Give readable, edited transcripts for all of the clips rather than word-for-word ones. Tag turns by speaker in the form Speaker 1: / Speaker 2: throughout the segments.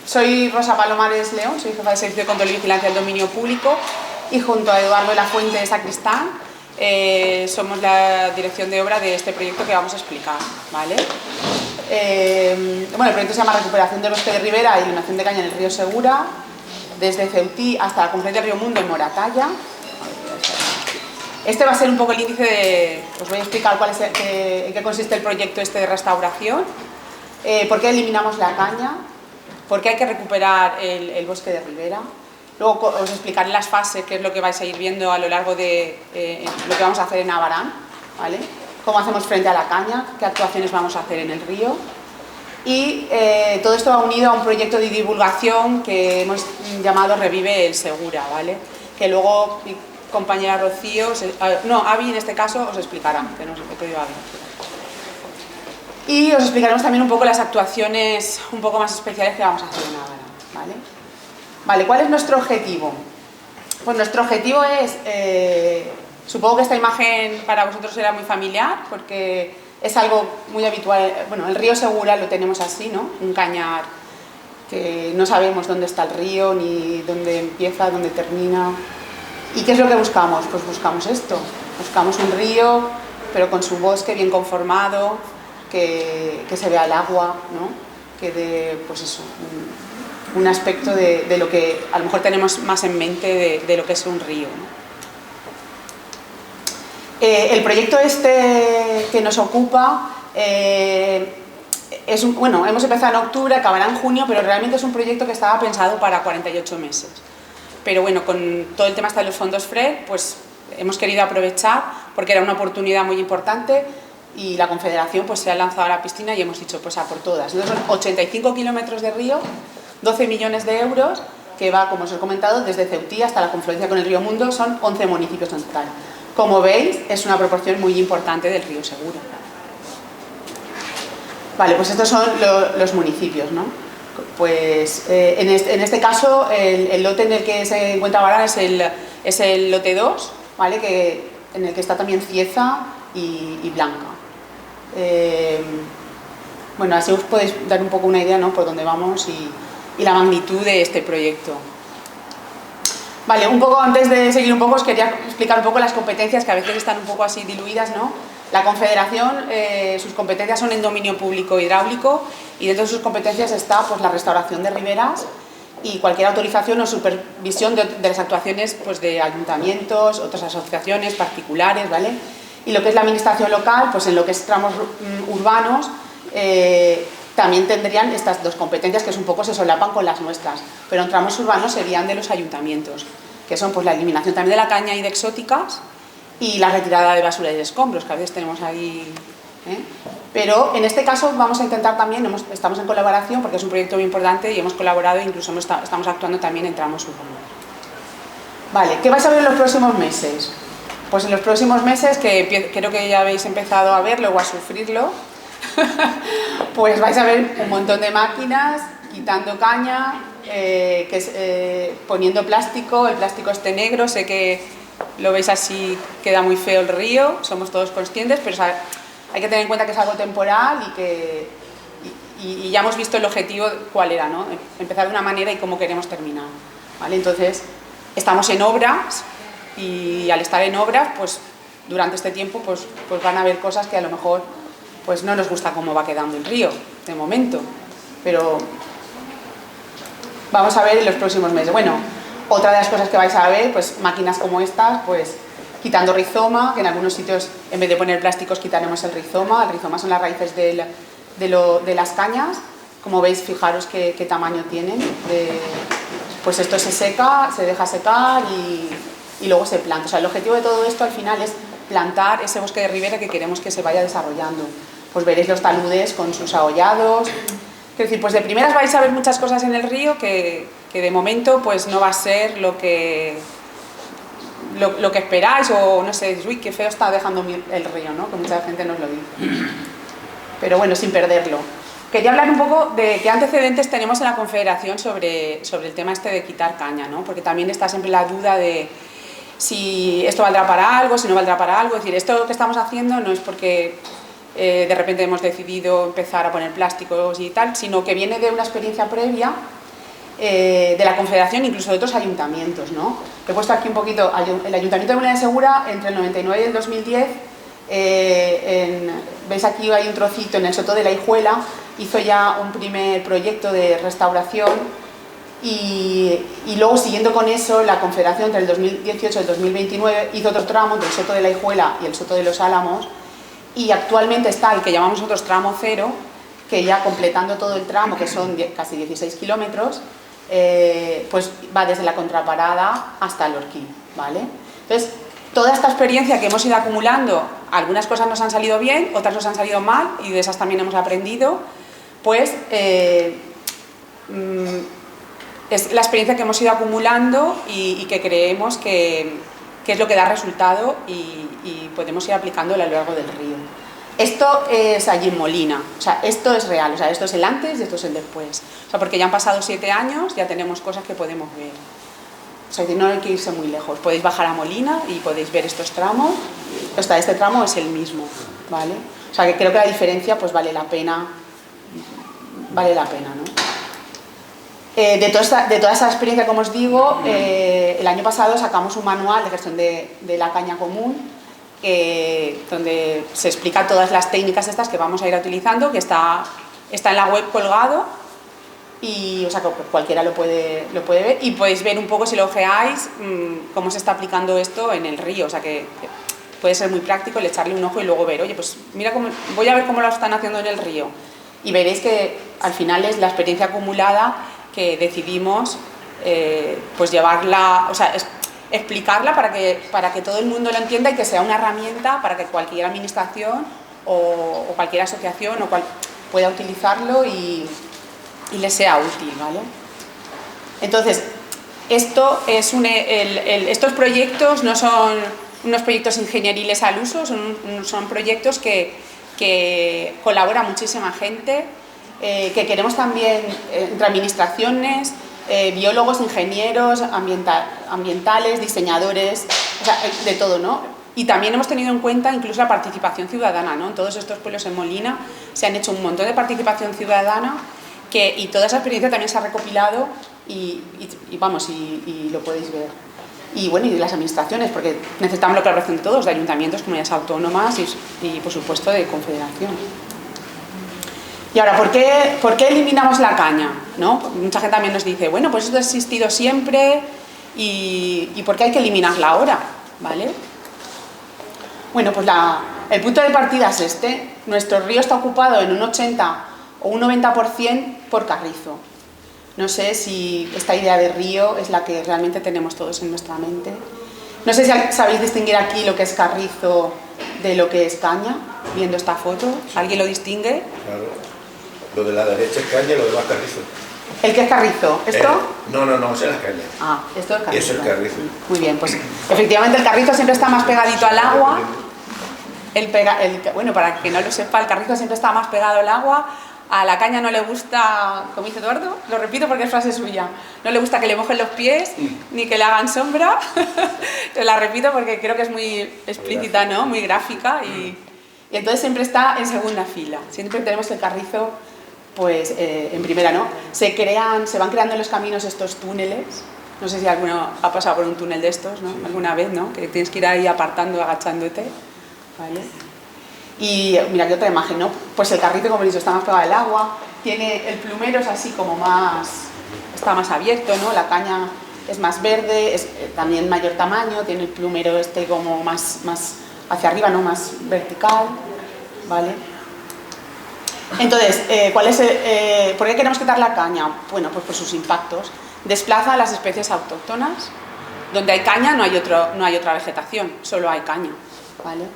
Speaker 1: Soy Rosa Palomares León, soy jefa de Servicio de Control y Vigilancia del Dominio Público y junto a Eduardo de la Fuente de Sacristán somos la dirección de obra de este proyecto que vamos a explicar, ¿vale? Bueno, el proyecto se llama Recuperación del Bosque de Ribera y Eliminación de Caña en el río Segura, desde Ceutí hasta la confluencia del río Mundo en Moratalla. Este va a ser un poco el índice de... Os voy a explicar en qué consiste el proyecto este de restauración, por qué eliminamos la caña, por qué hay que recuperar el bosque de ribera. Luego os explicaré las fases, que es lo que vais a ir viendo a lo largo de lo que vamos a hacer en Abarán, ¿vale? Cómo hacemos frente a la caña, qué actuaciones vamos a hacer en el río. Y todo esto va unido a un proyecto de divulgación que hemos llamado Revive el Segura, ¿vale? Que luego mi compañera Rocío, Avi en este caso, os explicará, que no os he pedido a Avi. Y os explicaremos también un poco las actuaciones un poco más especiales que vamos a hacer en Abarán, ¿vale? Vale, ¿cuál es nuestro objetivo? Pues nuestro objetivo es, supongo que esta imagen para vosotros será muy familiar, porque es algo muy habitual. Bueno, el río Segura lo tenemos así, ¿no? Un cañar que no sabemos dónde está el río, ni dónde empieza, dónde termina. ¿Y qué es lo que buscamos? Pues buscamos esto. Buscamos un río, pero con su bosque bien conformado, que se vea el agua, ¿no? Que dé, pues eso, un aspecto de lo que a lo mejor tenemos más en mente de lo que es un río, ¿no? El proyecto este que nos ocupa bueno, hemos empezado en octubre, acabará en junio, pero realmente es un proyecto que estaba pensado para 48 meses. Pero bueno, con todo el tema de los fondos FRED, pues hemos querido aprovechar porque era una oportunidad muy importante y la Confederación pues se ha lanzado a la piscina y hemos dicho pues a por todas. Entonces son 85 kilómetros de río, 12 millones de euros, que va, como os he comentado, desde Ceutí hasta la confluencia con el río Mundo, son 11 municipios en total. Como veis, es una proporción muy importante del río Segura. Vale, pues estos son los municipios, ¿no? Pues en este caso, el lote en el que se encuentra Abarán es el lote 2, ¿vale? En el que está también Cieza y Blanca. Bueno, así os podéis dar un poco una idea, ¿no? Por dónde vamos y la magnitud de este proyecto. Vale, un poco antes de seguir un poco os quería explicar un poco las competencias que a veces están un poco así diluidas, ¿no? La Confederación, sus competencias son en dominio público hidráulico y dentro de sus competencias está pues la restauración de riberas y cualquier autorización o supervisión de las actuaciones pues de ayuntamientos, otras asociaciones particulares, ¿vale? Y lo que es la administración local, pues en lo que es tramos urbanos, también tendrían estas dos competencias que un poco se solapan con las nuestras, pero en tramos urbanos serían de los ayuntamientos, que son pues la eliminación también de la caña y de exóticas y la retirada de basura y de escombros, que a veces tenemos ahí, ¿eh? Pero en este caso vamos a intentar también, estamos en colaboración porque es un proyecto muy importante y hemos colaborado e incluso estamos actuando también en tramos urbanos. Vale, ¿qué vais a ver en los próximos meses? Pues en los próximos meses, que creo que ya habéis empezado a verlo o a sufrirlo, pues vais a ver un montón de máquinas quitando caña, poniendo plástico, el plástico este negro, sé que lo veis así, queda muy feo el río, somos todos conscientes, pero hay que tener en cuenta que es algo temporal y ya hemos visto el objetivo cuál era, ¿no? Empezar de una manera y cómo queremos terminar, ¿vale? Entonces, estamos en obras y al estar en obras, pues durante este tiempo pues van a haber cosas que a lo mejor pues no nos gusta cómo va quedando el río, de momento, pero vamos a ver en los próximos meses. Bueno, otra de las cosas que vais a ver, pues máquinas como estas, pues quitando rizoma, que en algunos sitios en vez de poner plásticos quitaremos el rizoma son las raíces de las cañas, como veis fijaros qué tamaño tienen, pues esto se seca, se deja secar y luego se planta. O sea, el objetivo de todo esto al final es plantar ese bosque de ribera que queremos que se vaya desarrollando. Pues veréis los taludes con sus ahollados. Es decir, pues de primeras vais a ver muchas cosas en el río que de momento pues no va a ser lo que esperáis o no sé, uy, qué feo está dejando el río, ¿no? Que mucha gente nos lo dice. Pero bueno, sin perderlo. Quería hablar un poco de qué antecedentes tenemos en la Confederación sobre el tema este de quitar caña, ¿no? Porque también está siempre la duda de si esto valdrá para algo, si no valdrá para algo. Es decir, esto que estamos haciendo no es porque de repente hemos decidido empezar a poner plásticos y tal, sino que viene de una experiencia previa de la Confederación, incluso de otros ayuntamientos, ¿no? He puesto aquí un poquito, el Ayuntamiento de Molina de Segura, entre el 99 y el 2010, veis aquí hay un trocito en el Soto de la Hijuela, hizo ya un primer proyecto de restauración y luego, siguiendo con eso, la Confederación entre el 2018 y el 2029 hizo otro tramo entre el Soto de la Hijuela y el Soto de los Álamos, y actualmente está el que llamamos nosotros tramo cero, que ya completando todo el tramo, que son casi 16 kilómetros, pues va desde la Contraparada hasta el Orquí, ¿vale? Entonces, toda esta experiencia que hemos ido acumulando, algunas cosas nos han salido bien, otras nos han salido mal, y de esas también hemos aprendido, pues es la experiencia que hemos ido acumulando y que creemos que es lo que da resultado y podemos ir aplicándolo a lo largo del río. Esto es allí en Molina, o sea, esto es real, o sea, esto es el antes y esto es el después. O sea, porque ya han pasado 7 años, ya tenemos cosas que podemos ver. O sea, no hay que irse muy lejos. Podéis bajar a Molina y podéis ver estos tramos. Hasta este tramo es el mismo, ¿vale? O sea, que creo que la diferencia pues vale la pena, ¿no? De toda esa experiencia, como os digo, el año pasado sacamos un manual de gestión de la caña común, donde se explica todas las técnicas estas que vamos a ir utilizando, que está en la web colgado, y o sea, que cualquiera lo puede ver, y podéis ver un poco, si lo ojeáis, cómo se está aplicando esto en el río. O sea, que puede ser muy práctico el echarle un ojo y luego ver, oye, pues mira, voy a ver cómo lo están haciendo en el río, y veréis que al final es la experiencia acumulada que decidimos pues llevarla, o sea, explicarla para que todo el mundo lo entienda y que sea una herramienta para que cualquier administración o cualquier asociación pueda utilizarlo y les sea útil, ¿vale? Entonces, estos proyectos no son unos proyectos ingenieriles al uso, son proyectos que colabora muchísima gente, que queremos también entre administraciones, biólogos, ingenieros, ambientales, diseñadores, o sea, de todo, ¿no? Y también hemos tenido en cuenta incluso la participación ciudadana, ¿no? En todos estos pueblos en Molina se han hecho un montón de participación ciudadana y toda esa experiencia también se ha recopilado y lo podéis ver. Y bueno, y de las administraciones, porque necesitamos la colaboración de todos, de ayuntamientos, comunidades autónomas y por supuesto de confederación. Y ahora, ¿por qué eliminamos la caña? ¿No? Mucha gente también nos dice, bueno, pues esto ha existido siempre y ¿por qué hay que eliminarla ahora? ¿Vale? Bueno, pues el punto de partida es este. Nuestro río está ocupado en un 80 o un 90% por carrizo. No sé si esta idea de río es la que realmente tenemos todos en nuestra mente. No sé si sabéis distinguir aquí lo que es carrizo de lo que es caña, viendo esta foto. ¿Alguien lo distingue?
Speaker 2: Claro. Lo de la derecha es caña y lo demás carrizo.
Speaker 1: ¿El qué es carrizo? ¿Esto?
Speaker 2: No, esa es la caña.
Speaker 1: Ah, esto es carrizo.
Speaker 2: Eso es carrizo.
Speaker 1: Muy bien, pues efectivamente el carrizo siempre está más pegadito al agua. Bueno, para que no lo sepa, el carrizo siempre está más pegado al agua. A la caña no le gusta, como dice Eduardo, lo repito porque es frase suya, no le gusta que le mojen los pies ni que le hagan sombra. Te la repito porque creo que es muy explícita, ¿no? Muy gráfica y entonces siempre está en segunda fila. Siempre tenemos el carrizo pues en primera, ¿no? Se van creando en los caminos estos túneles. No sé si alguno ha pasado por un túnel de estos, ¿no? Alguna vez, ¿no? Que tienes que ir ahí apartando, agachándote, ¿vale? Y mira, aquí otra imagen, ¿no? Pues el carrito, como he dicho, está más pegado al agua, el plumero es así como está más abierto, ¿no? La caña es más verde, es también mayor tamaño, tiene el plumero como más hacia arriba, ¿no? Más vertical, ¿vale? Entonces, ¿por qué queremos quitar la caña? Bueno, pues por sus impactos. Desplaza a las especies autóctonas. Donde hay caña no hay otra vegetación, solo hay caña, ¿vale?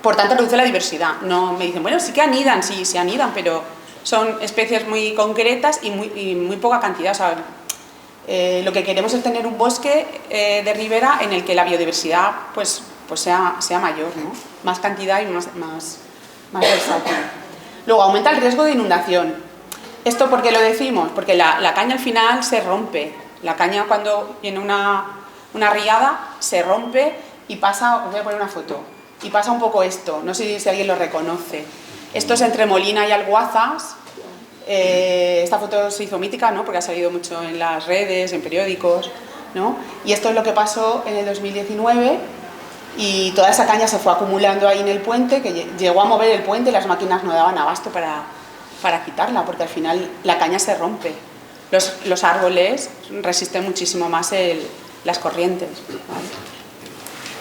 Speaker 1: Por tanto, reduce la diversidad. No me dicen, bueno, sí que anidan, sí, se anidan, pero son especies muy concretas y muy poca cantidad. O sea, lo que queremos es tener un bosque de ribera en el que la biodiversidad pues sea mayor, ¿no? Más cantidad y más versátil. Luego, aumenta el riesgo de inundación. ¿Esto por qué lo decimos? Porque la caña al final se rompe. La caña, cuando viene una riada, se rompe y pasa. Os voy a poner una foto. Y pasa un poco esto, no sé si alguien lo reconoce. Esto es entre Molina y Alguazas, Esta foto se hizo mítica, ¿no? Porque ha salido mucho en las redes, en periódicos, ¿no? Y esto es lo que pasó en el 2019 y toda esa caña se fue acumulando ahí en el puente, que llegó a mover el puente y las máquinas no daban abasto para quitarla, porque al final la caña se rompe. Los árboles resisten muchísimo más las corrientes, ¿vale?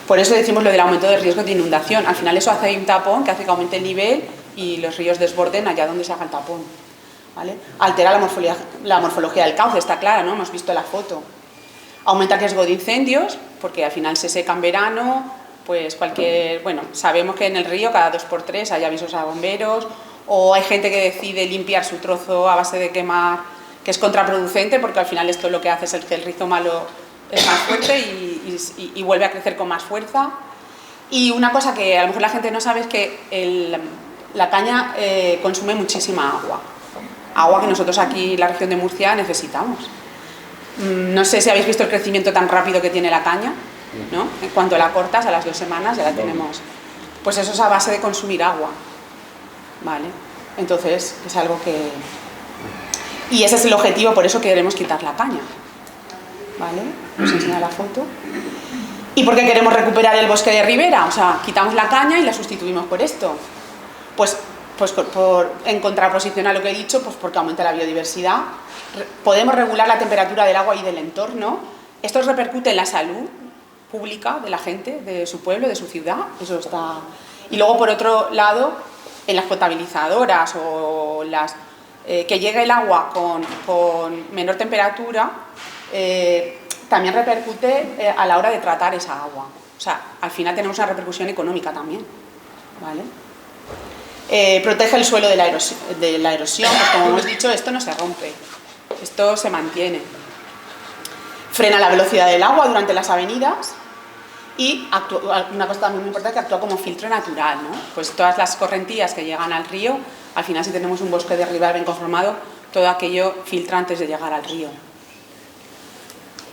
Speaker 1: Por eso decimos lo del aumento del riesgo de inundación. Al final eso hace un tapón que hace que aumente el nivel y los ríos desborden allá donde se haga el tapón, ¿vale? Altera la morfología del cauce, está clara, ¿no? Hemos visto la foto. Aumenta el riesgo de incendios, porque al final se seca en verano, pues sabemos que en el río cada 2×3 hay avisos a bomberos, o hay gente que decide limpiar su trozo a base de quemar, que es contraproducente, porque al final esto lo que hace es que el rizoma es más fuerte y vuelve a crecer con más fuerza. Y una cosa que a lo mejor la gente no sabe es que la caña consume muchísima agua que nosotros aquí en la región de Murcia necesitamos. No sé si habéis visto el crecimiento tan rápido que tiene la caña, ¿no? En cuanto la cortas, a las 2 semanas ya la tenemos. Pues eso es a base de consumir agua, ¿vale? Entonces es algo que... Y ese es el objetivo, por eso queremos quitar la caña, ¿vale? Os enseño la foto. ¿Y por qué queremos recuperar el bosque de ribera? O sea, quitamos la caña y la sustituimos por esto. Pues en contraposición a lo que he dicho, pues porque aumenta la biodiversidad. Podemos regular la temperatura del agua y del entorno. Esto repercute en la salud pública de la gente, de su pueblo, de su ciudad. Eso está... Y luego, por otro lado, en las potabilizadoras o que llegue el agua con menor temperatura, también repercute a la hora de tratar esa agua. O sea, al final tenemos una repercusión económica también, ¿vale? Protege el suelo de la erosión, pues como hemos dicho, esto no se rompe, esto se mantiene. Frena la velocidad del agua durante las avenidas y una cosa también muy importante, que actúa como filtro natural, ¿no? Pues todas las correntías que llegan al río, al final si tenemos un bosque de ribera bien conformado, todo aquello filtra antes de llegar al río.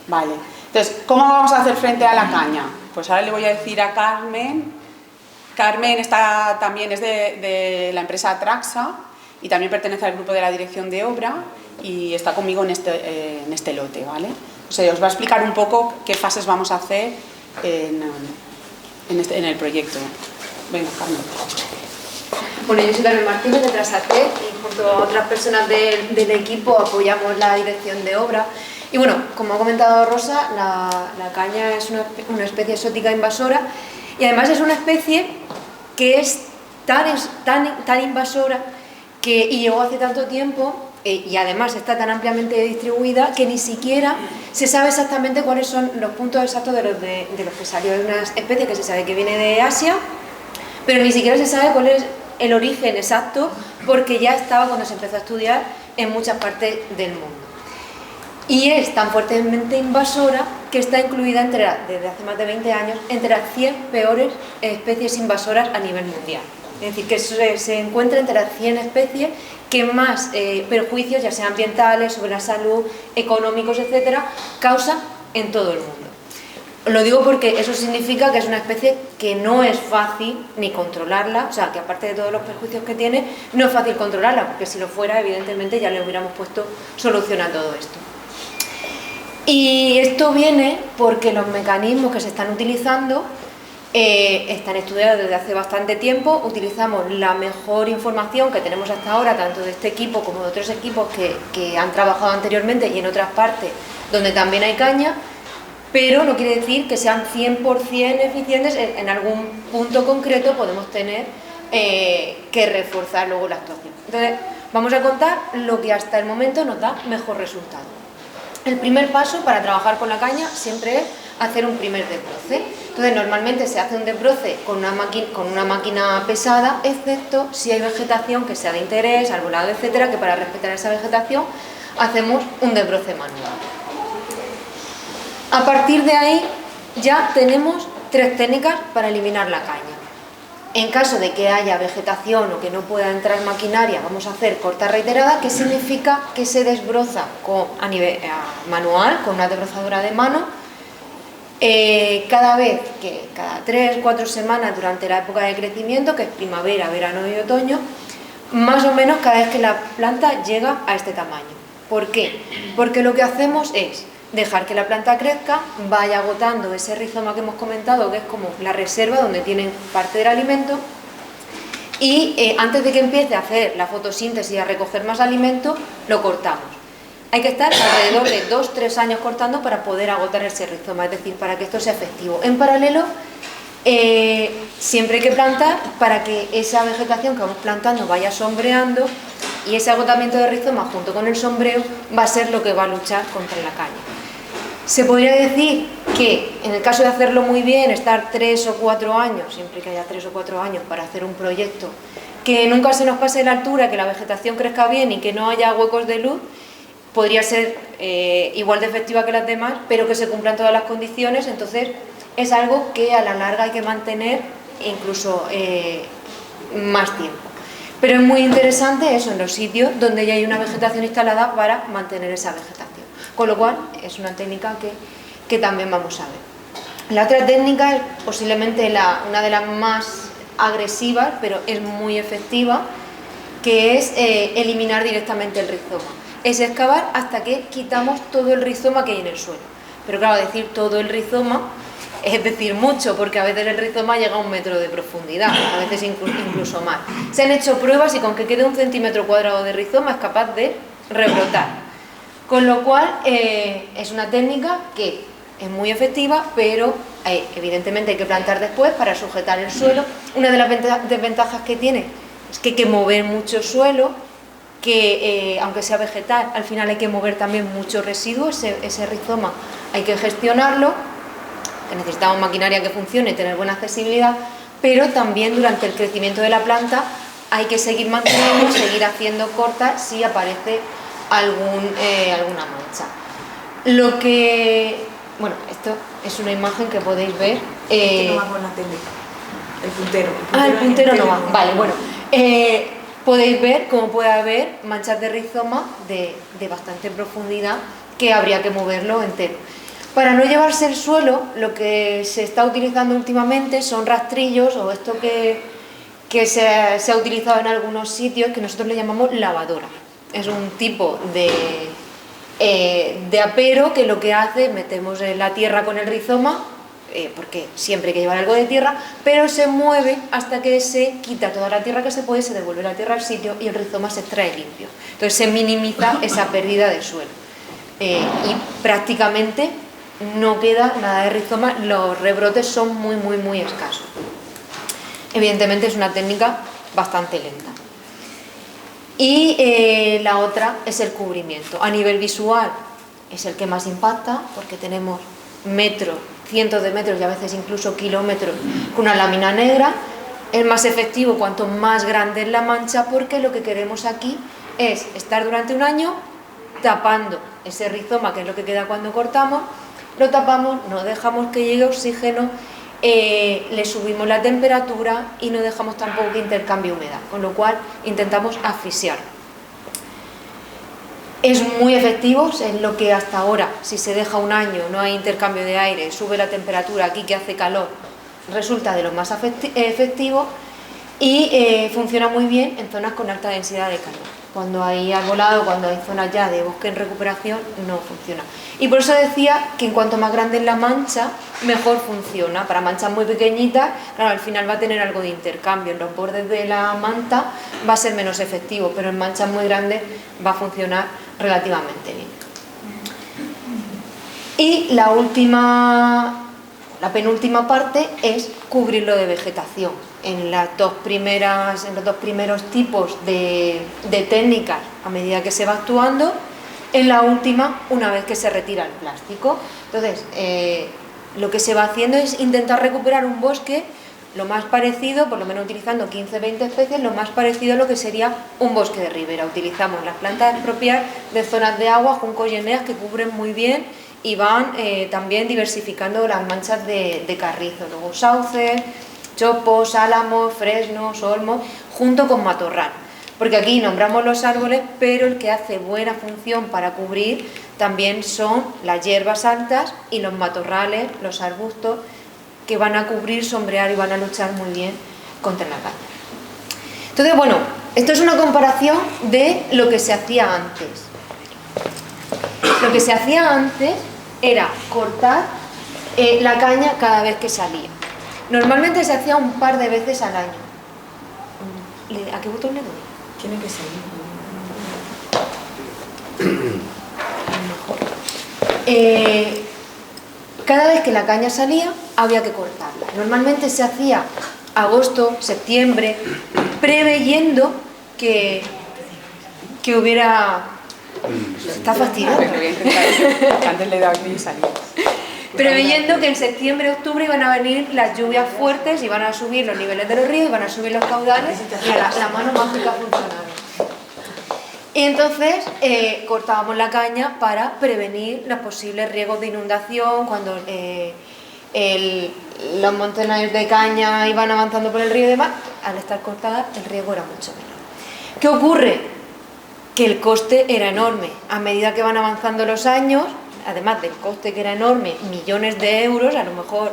Speaker 1: Vale, entonces, ¿cómo vamos a hacer frente a la caña? Pues ahora le voy a decir a Carmen. Carmen también es de la empresa Traxa y también pertenece al grupo de la dirección de obra y está conmigo en este lote, ¿vale? O sea, os va a explicar un poco qué fases vamos a hacer en el proyecto. Venga, Carmen.
Speaker 3: Bueno, yo soy Carmen Martínez de Trasatec y junto a otras personas del equipo apoyamos la dirección de obra. Y bueno, como ha comentado Rosa, la caña es una especie exótica invasora y además es una especie que es tan invasora y llegó hace tanto tiempo y además está tan ampliamente distribuida que ni siquiera se sabe exactamente cuáles son los puntos exactos de los que salió. Es una especie que se sabe que viene de Asia, pero ni siquiera se sabe cuál es el origen exacto porque ya estaba cuando se empezó a estudiar en muchas partes del mundo. Y es tan fuertemente invasora que está incluida desde hace más de 20 años entre las 100 peores especies invasoras a nivel mundial. Es decir, que se encuentra entre las 100 especies que más perjuicios, ya sean ambientales, sobre la salud, económicos, etcétera, causa en todo el mundo. Lo digo porque eso significa que es una especie que no es fácil ni controlarla, o sea, que aparte de todos los perjuicios que tiene, no es fácil controlarla, porque si lo fuera, evidentemente ya le hubiéramos puesto solución a todo esto. Y esto viene porque los mecanismos que se están utilizando están estudiados desde hace bastante tiempo. Utilizamos la mejor información que tenemos hasta ahora, tanto de este equipo como de otros equipos que han trabajado anteriormente y en otras partes donde también hay caña, pero no quiere decir que sean 100% eficientes. En algún punto concreto podemos tener que reforzar luego la actuación. Entonces, vamos a contar lo que hasta el momento nos da mejor resultado. El primer paso para trabajar con la caña siempre es hacer un primer desbroce. Entonces, normalmente se hace un desbroce con una máquina pesada, excepto si hay vegetación que sea de interés, arbolado, etcétera, que para respetar esa vegetación hacemos un desbroce manual. A partir de ahí ya tenemos 3 técnicas para eliminar la caña. En caso de que haya vegetación o que no pueda entrar maquinaria, vamos a hacer corta reiterada, que significa que se desbroza a nivel manual, con una desbrozadora de mano, cada 3-4 semanas durante la época de crecimiento, que es primavera, verano y otoño, más o menos cada vez que la planta llega a este tamaño. ¿Por qué? Porque lo que hacemos es dejar que la planta crezca, vaya agotando ese rizoma que hemos comentado, que es como la reserva donde tienen parte del alimento, y antes de que empiece a hacer la fotosíntesis y a recoger más alimento, lo cortamos. Hay que estar alrededor de 2-3 años cortando para poder agotar ese rizoma, es decir, para que esto sea efectivo. En paralelo, siempre hay que plantar para que esa vegetación que vamos plantando vaya sombreando, y ese agotamiento de rizoma junto con el sombreo va a ser lo que va a luchar contra la caña. Se podría decir que en el caso de hacerlo muy bien, estar 3 o 4 años, siempre que haya 3 o 4 años para hacer un proyecto, que nunca se nos pase la altura, que la vegetación crezca bien y que no haya huecos de luz, podría ser igual de efectiva que las demás, pero que se cumplan todas las condiciones. Entonces es algo que a la larga hay que mantener incluso más tiempo. Pero es muy interesante eso en los sitios donde ya hay una vegetación instalada para mantener esa vegetación. Con lo cual es una técnica que también vamos a ver. La otra técnica es posiblemente una de las más agresivas, pero es muy efectiva, que es eliminar directamente el rizoma. Es excavar hasta que quitamos todo el rizoma que hay en el suelo. Pero claro, decir todo el rizoma es decir mucho, porque a veces el rizoma llega a 1 metro de profundidad, a veces incluso más. Se han hecho pruebas y con que quede 1 centímetro cuadrado de rizoma es capaz de rebrotar. Con lo cual es una técnica que es muy efectiva, pero evidentemente hay que plantar después para sujetar el suelo. Una de las desventajas que tiene es que hay que mover mucho suelo, que aunque sea vegetal, al final hay que mover también mucho residuo, ese rizoma hay que gestionarlo, que necesitamos maquinaria que funcione y tener buena accesibilidad, pero también durante el crecimiento de la planta hay que seguir manteniendo, seguir haciendo cortas si aparece alguna mancha. Bueno, esto es una imagen que podéis ver.
Speaker 4: No va con la tele. El puntero.
Speaker 3: El puntero no va. Vale, bueno. Podéis ver cómo puede haber manchas de rizoma de bastante profundidad que habría que moverlo entero. Para no llevarse el suelo, lo que se está utilizando últimamente son rastrillos, o esto que se ha utilizado en algunos sitios, que nosotros le llamamos lavadora. Es un tipo de apero que lo que hace, metemos la tierra con el rizoma, porque siempre hay que llevar algo de tierra, pero se mueve hasta que se quita toda la tierra que se puede, se devuelve la tierra al sitio y el rizoma se extrae limpio. Entonces se minimiza esa pérdida de suelo. Y prácticamente no queda nada de rizoma, los rebrotes son muy, muy, muy escasos. Evidentemente es una técnica bastante lenta. Y la otra es el cubrimiento. A nivel visual es el que más impacta, porque tenemos metros, cientos de metros y a veces incluso kilómetros con una lámina negra. Es más efectivo cuanto más grande es la mancha, porque lo que queremos aquí es estar durante un año tapando ese rizoma, que es lo que queda cuando cortamos. Lo tapamos, no dejamos que llegue oxígeno, le subimos la temperatura y no dejamos tampoco que intercambie humedad, con lo cual intentamos asfixiarlo. Es muy efectivo, es lo que hasta ahora, si se deja un año, no hay intercambio de aire, sube la temperatura, aquí que hace calor, resulta de lo más efectivo, y funciona muy bien en zonas con alta densidad de calor. Cuando hay arbolado, cuando hay zonas ya de bosque en recuperación, no funciona. Y por eso decía que en cuanto más grande es la mancha, mejor funciona. Para manchas muy pequeñitas, claro, al final va a tener algo de intercambio. En los bordes de la manta va a ser menos efectivo, pero en manchas muy grandes va a funcionar relativamente bien. Y la penúltima parte es cubrirlo de vegetación. En los dos primeros tipos de técnicas, a medida que se va actuando, en la última, una vez que se retira el plástico. Entonces, lo que se va haciendo es intentar recuperar un bosque lo más parecido, por lo menos utilizando 15-20 especies, lo más parecido a lo que sería un bosque de ribera. Utilizamos las plantas propias de zonas de agua, juncos y eneas, que cubren muy bien y van también diversificando las manchas de carrizo. Luego sauces, chopos, álamos, fresnos, olmos, junto con matorral. Porque aquí nombramos los árboles, pero el que hace buena función para cubrir también son las hierbas altas y los matorrales, los arbustos, que van a cubrir, sombrear y van a luchar muy bien contra la caña. Entonces, bueno, Esto es una comparación de lo que se hacía antes. Lo que se hacía antes era cortar la caña cada vez que salía. Normalmente se hacía un par de veces al año. ¿A qué botón le doy?
Speaker 4: Tiene que salir.
Speaker 3: Cada vez que la caña salía había que cortarla. Normalmente se hacía agosto, septiembre, preveyendo que hubiera... Está fastidiado.
Speaker 1: Pero voy a intentar, antes le he dado aquí y salía.
Speaker 3: Preveyendo que en septiembre, octubre iban a venir las lluvias fuertes, iban a subir los niveles de los ríos, iban a subir los caudales y la mano mágica funcionaba. Y entonces cortábamos la caña para prevenir los posibles riesgos de inundación cuando los montones de caña iban avanzando por el río y demás. Al estar cortada el riesgo era mucho menor. ¿Qué ocurre? Que el coste era enorme. A medida que van avanzando los años, además del coste que era enorme, millones de euros, a lo mejor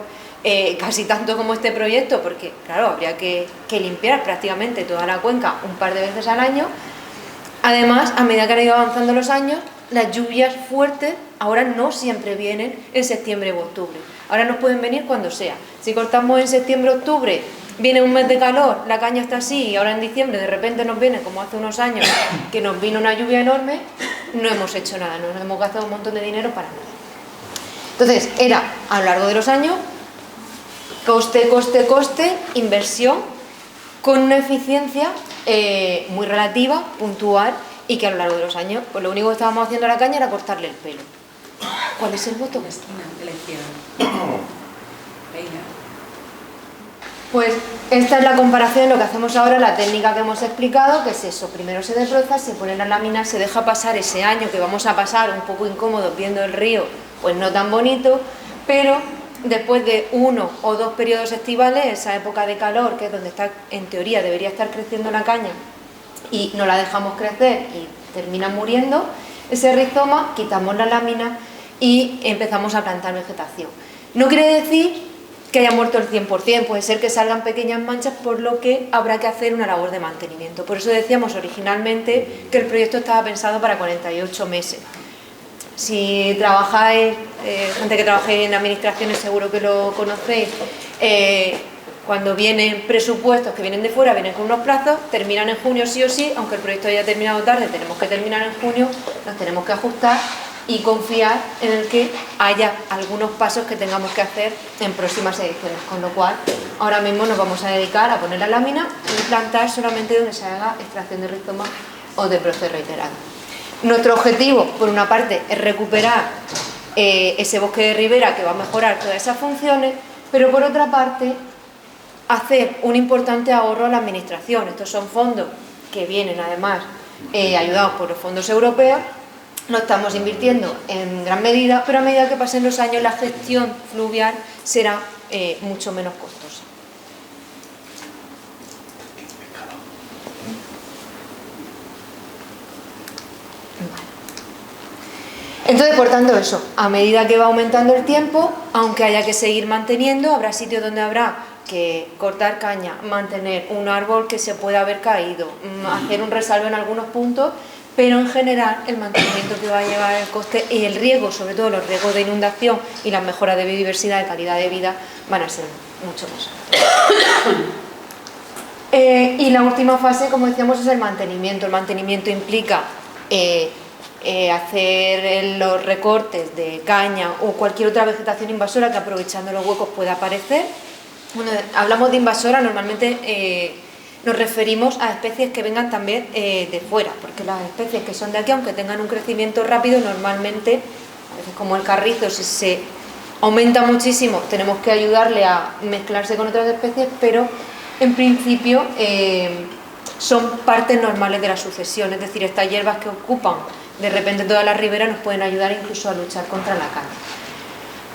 Speaker 3: casi tanto como este proyecto, porque claro, habría que limpiar prácticamente toda la cuenca un par de veces al año. Además, a medida que han ido avanzando los años, las lluvias fuertes ahora no siempre vienen en septiembre o octubre. Ahora nos pueden venir cuando sea. Si cortamos en septiembre o octubre, viene un mes de calor, la caña está así, y ahora en diciembre de repente nos viene, como hace unos años, que nos vino una lluvia enorme, no hemos hecho nada, nos hemos gastado un montón de dinero para nada. Entonces, era a lo largo de los años, coste, inversión, con una eficiencia muy relativa, puntual, y que a lo largo de los años, pues lo único que estábamos haciendo a la caña era cortarle el pelo. ¿Cuál es el voto?
Speaker 4: La esquina de la izquierda. Venga.
Speaker 3: Pues esta es la comparación de lo que hacemos ahora, la técnica que hemos explicado, que es eso: primero se desbroza, se pone la lámina, se deja pasar ese año que vamos a pasar un poco incómodos viendo el río, pues no tan bonito, pero después de 1 o 2 periodos estivales, esa época de calor, que es donde está, en teoría debería estar creciendo la caña, y no la dejamos crecer y termina muriendo, ese rizoma, quitamos la lámina y empezamos a plantar vegetación. No quiere decir que haya muerto el 100%, puede ser que salgan pequeñas manchas, por lo que habrá que hacer una labor de mantenimiento. Por eso decíamos originalmente que el proyecto estaba pensado para 48 meses. Si trabajáis, gente que trabaje en administraciones seguro que lo conocéis, cuando vienen presupuestos que vienen de fuera, vienen con unos plazos, terminan en junio sí o sí, aunque el proyecto haya terminado tarde, tenemos que terminar en junio, nos tenemos que ajustar y confiar en el que haya algunos pasos que tengamos que hacer en próximas ediciones, con lo cual ahora mismo nos vamos a dedicar a poner la lámina y plantar solamente donde se haga extracción de rizoma o de brote reiterado. Nuestro objetivo, por una parte, es recuperar ese bosque de ribera que va a mejorar todas esas funciones, pero por otra parte, hacer un importante ahorro a la administración. Estos son fondos que vienen además ayudados por los fondos europeos. No estamos invirtiendo en gran medida, pero a medida que pasen los años la gestión fluvial será mucho menos costosa. Entonces, por tanto, eso, a medida que va aumentando el tiempo, aunque haya que seguir manteniendo, habrá sitios donde habrá que cortar caña, mantener un árbol que se pueda haber caído, hacer un resalvo en algunos puntos, pero en general el mantenimiento que va a llevar el coste y el riesgo, sobre todo los riesgos de inundación y las mejoras de biodiversidad, de calidad de vida, van a ser mucho más altos. Y la última fase, como decíamos, es el mantenimiento. El mantenimiento implica hacer los recortes de caña o cualquier otra vegetación invasora que aprovechando los huecos pueda aparecer. Bueno, hablamos de invasora, normalmente nos referimos a especies que vengan también de fuera, porque las especies que son de aquí, aunque tengan un crecimiento rápido, normalmente, a veces como el carrizo, si se aumenta muchísimo, tenemos que ayudarle a mezclarse con otras especies, pero en principio son partes normales de la sucesión, es decir, estas hierbas que ocupan de repente toda la ribera nos pueden ayudar incluso a luchar contra la caña,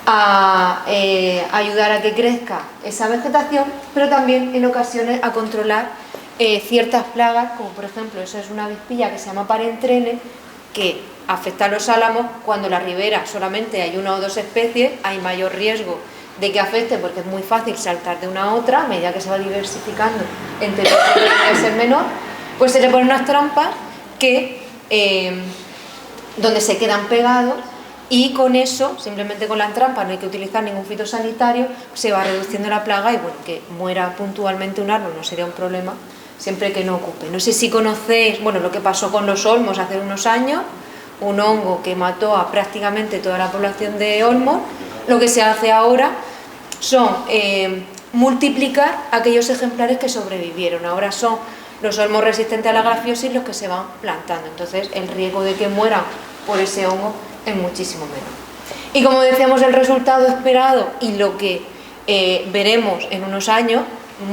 Speaker 3: a ayudar a que crezca esa vegetación, pero también en ocasiones a controlar ciertas plagas, como por ejemplo, eso es una avispilla que se llama parentrele, que afecta a los álamos. Cuando en la ribera solamente hay 1 o 2 especies, hay mayor riesgo de que afecte, porque es muy fácil saltar de una a otra. A medida que se va diversificando, en teoría debería ser menor, Pues se le ponen unas trampas que, donde se quedan pegados, y con eso, simplemente con la trampa, no hay que utilizar ningún fitosanitario, se va reduciendo la plaga y bueno, que muera puntualmente un árbol no sería un problema, siempre que no ocupe. No sé si conocéis, bueno, lo que pasó con los olmos hace unos años, un hongo que mató a prácticamente toda la población de olmos. Lo que se hace ahora son multiplicar aquellos ejemplares que sobrevivieron. Ahora son los olmos resistentes a la grafiosis los que se van plantando, entonces el riesgo de que mueran por ese hongo es muchísimo menos. Y como decíamos, el resultado esperado y lo que veremos en unos años,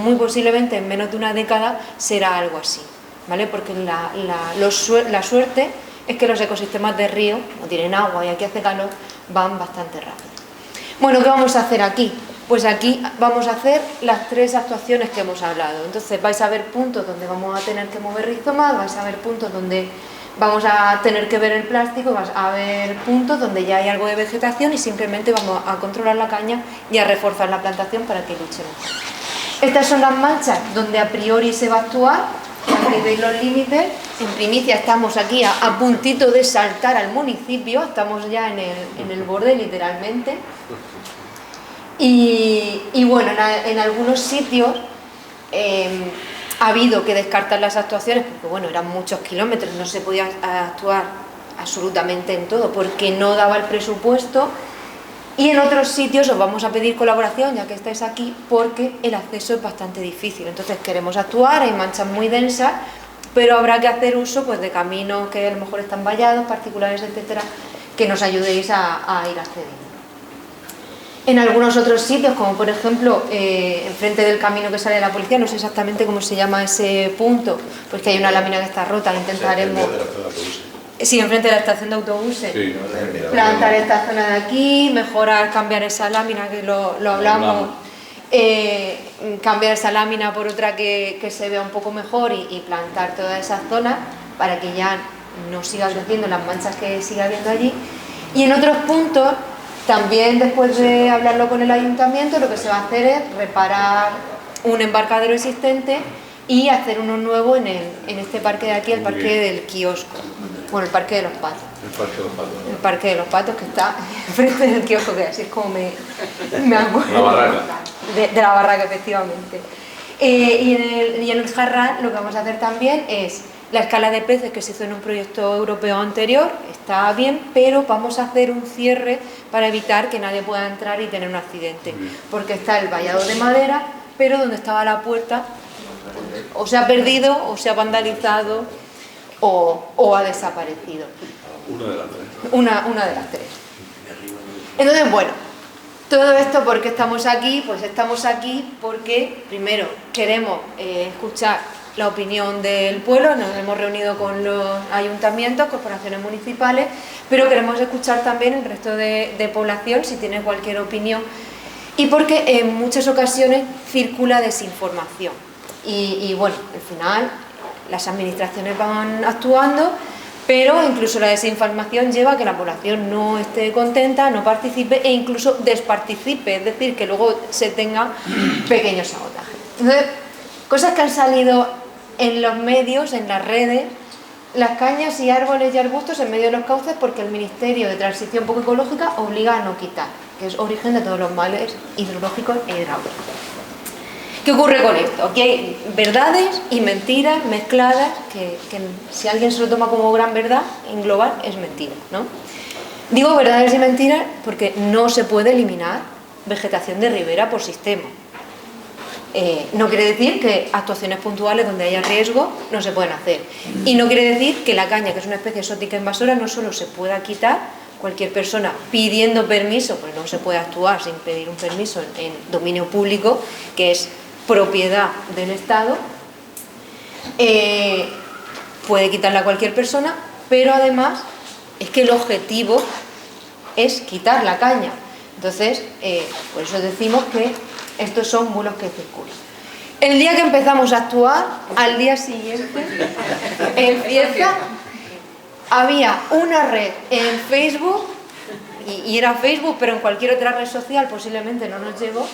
Speaker 3: muy posiblemente en menos de una década, será algo así, ¿vale? Porque la suerte es que los ecosistemas de río, no tienen agua y aquí hace calor, van bastante rápido. Bueno, ¿qué vamos a hacer aquí? Pues aquí vamos a hacer las 3 actuaciones que hemos hablado. Entonces vais a ver puntos donde vamos a tener que mover rizomas, vais a ver puntos donde vamos a tener que ver el plástico, vas a ver puntos donde ya hay algo de vegetación y simplemente vamos a controlar la caña y a reforzar la plantación para que luche mejor. Estas son las manchas donde a priori se va a actuar. Aquí veis los límites. En primicia estamos aquí a puntito de saltar al municipio, estamos ya en el borde literalmente. Y bueno, en algunos sitios ha habido que descartar las actuaciones porque bueno, eran muchos kilómetros, no se podía actuar absolutamente en todo porque no daba el presupuesto. Y en otros sitios os vamos a pedir colaboración, ya que estáis aquí, porque el acceso es bastante difícil. Entonces queremos actuar, hay manchas muy densas, pero habrá que hacer uso pues, de caminos que a lo mejor están vallados, particulares, etcétera, que nos ayudéis a ir accediendo. En algunos otros sitios, como por ejemplo, enfrente del camino que sale de la policía, no sé exactamente cómo se llama ese punto, pues que hay una lámina que está rota, intentaremos... Sí, enfrente de la estación de autobuses. Sí, plantar esta zona de aquí, mejorar, cambiar esa lámina, que lo hablamos, cambiar esa lámina por otra que se vea un poco mejor y plantar toda esa zona para que ya no siga creciendo las manchas que siga habiendo allí. Y en otros puntos, también después de hablarlo con el ayuntamiento, lo que se va a hacer es reparar un embarcadero existente y hacer uno nuevo en este parque de aquí, el parque del kiosco. Bueno, el Parque de los Patos. El Parque de los Patos que está enfrente del kiosco, que así es como me acuerdo.
Speaker 2: La barraca.
Speaker 3: De la barraca, efectivamente. Y en el Jarrán lo que vamos a hacer también es la escala de peces que se hizo en un proyecto europeo anterior, está bien, pero vamos a hacer un cierre para evitar que nadie pueda entrar y tener un accidente. Porque está el vallado de madera, pero donde estaba la puerta o se ha perdido o se ha vandalizado o ha desaparecido.
Speaker 2: Una de las 3.
Speaker 3: Una de las 3. Entonces, bueno, todo esto, ¿por qué estamos aquí? Pues estamos aquí porque, primero, queremos escuchar la opinión del pueblo, nos hemos reunido con los ayuntamientos, corporaciones municipales, pero queremos escuchar también el resto de población, si tiene cualquier opinión, y porque en muchas ocasiones circula desinformación. Y bueno, al final las administraciones van actuando, pero incluso la desinformación lleva a que la población no esté contenta, no participe e incluso desparticipe, es decir, que luego se tenga pequeños sabotajes. Entonces, cosas que han salido en los medios, en las redes, las cañas y árboles y arbustos en medio de los cauces porque el Ministerio de Transición Poco Ecológica obliga a no quitar, que es origen de todos los males hidrológicos e hidráulicos. ¿Qué ocurre con esto? Aquí hay verdades y mentiras mezcladas que si alguien se lo toma como gran verdad, en global es mentira, ¿no? Digo verdades y mentiras porque no se puede eliminar vegetación de ribera por sistema. No quiere decir que actuaciones puntuales donde haya riesgo no se pueden hacer. Y no quiere decir que la caña, que es una especie exótica invasora, no solo se pueda quitar, cualquier persona pidiendo permiso, pues no se puede actuar sin pedir un permiso en dominio público, que es propiedad del Estado, puede quitarla a cualquier persona, pero además es que el objetivo es quitar la caña. Entonces, por eso decimos que estos son bulos que circulan. El día que empezamos a actuar, al día siguiente empieza, había una red en Facebook, y era Facebook, pero en cualquier otra red social posiblemente no nos llegó.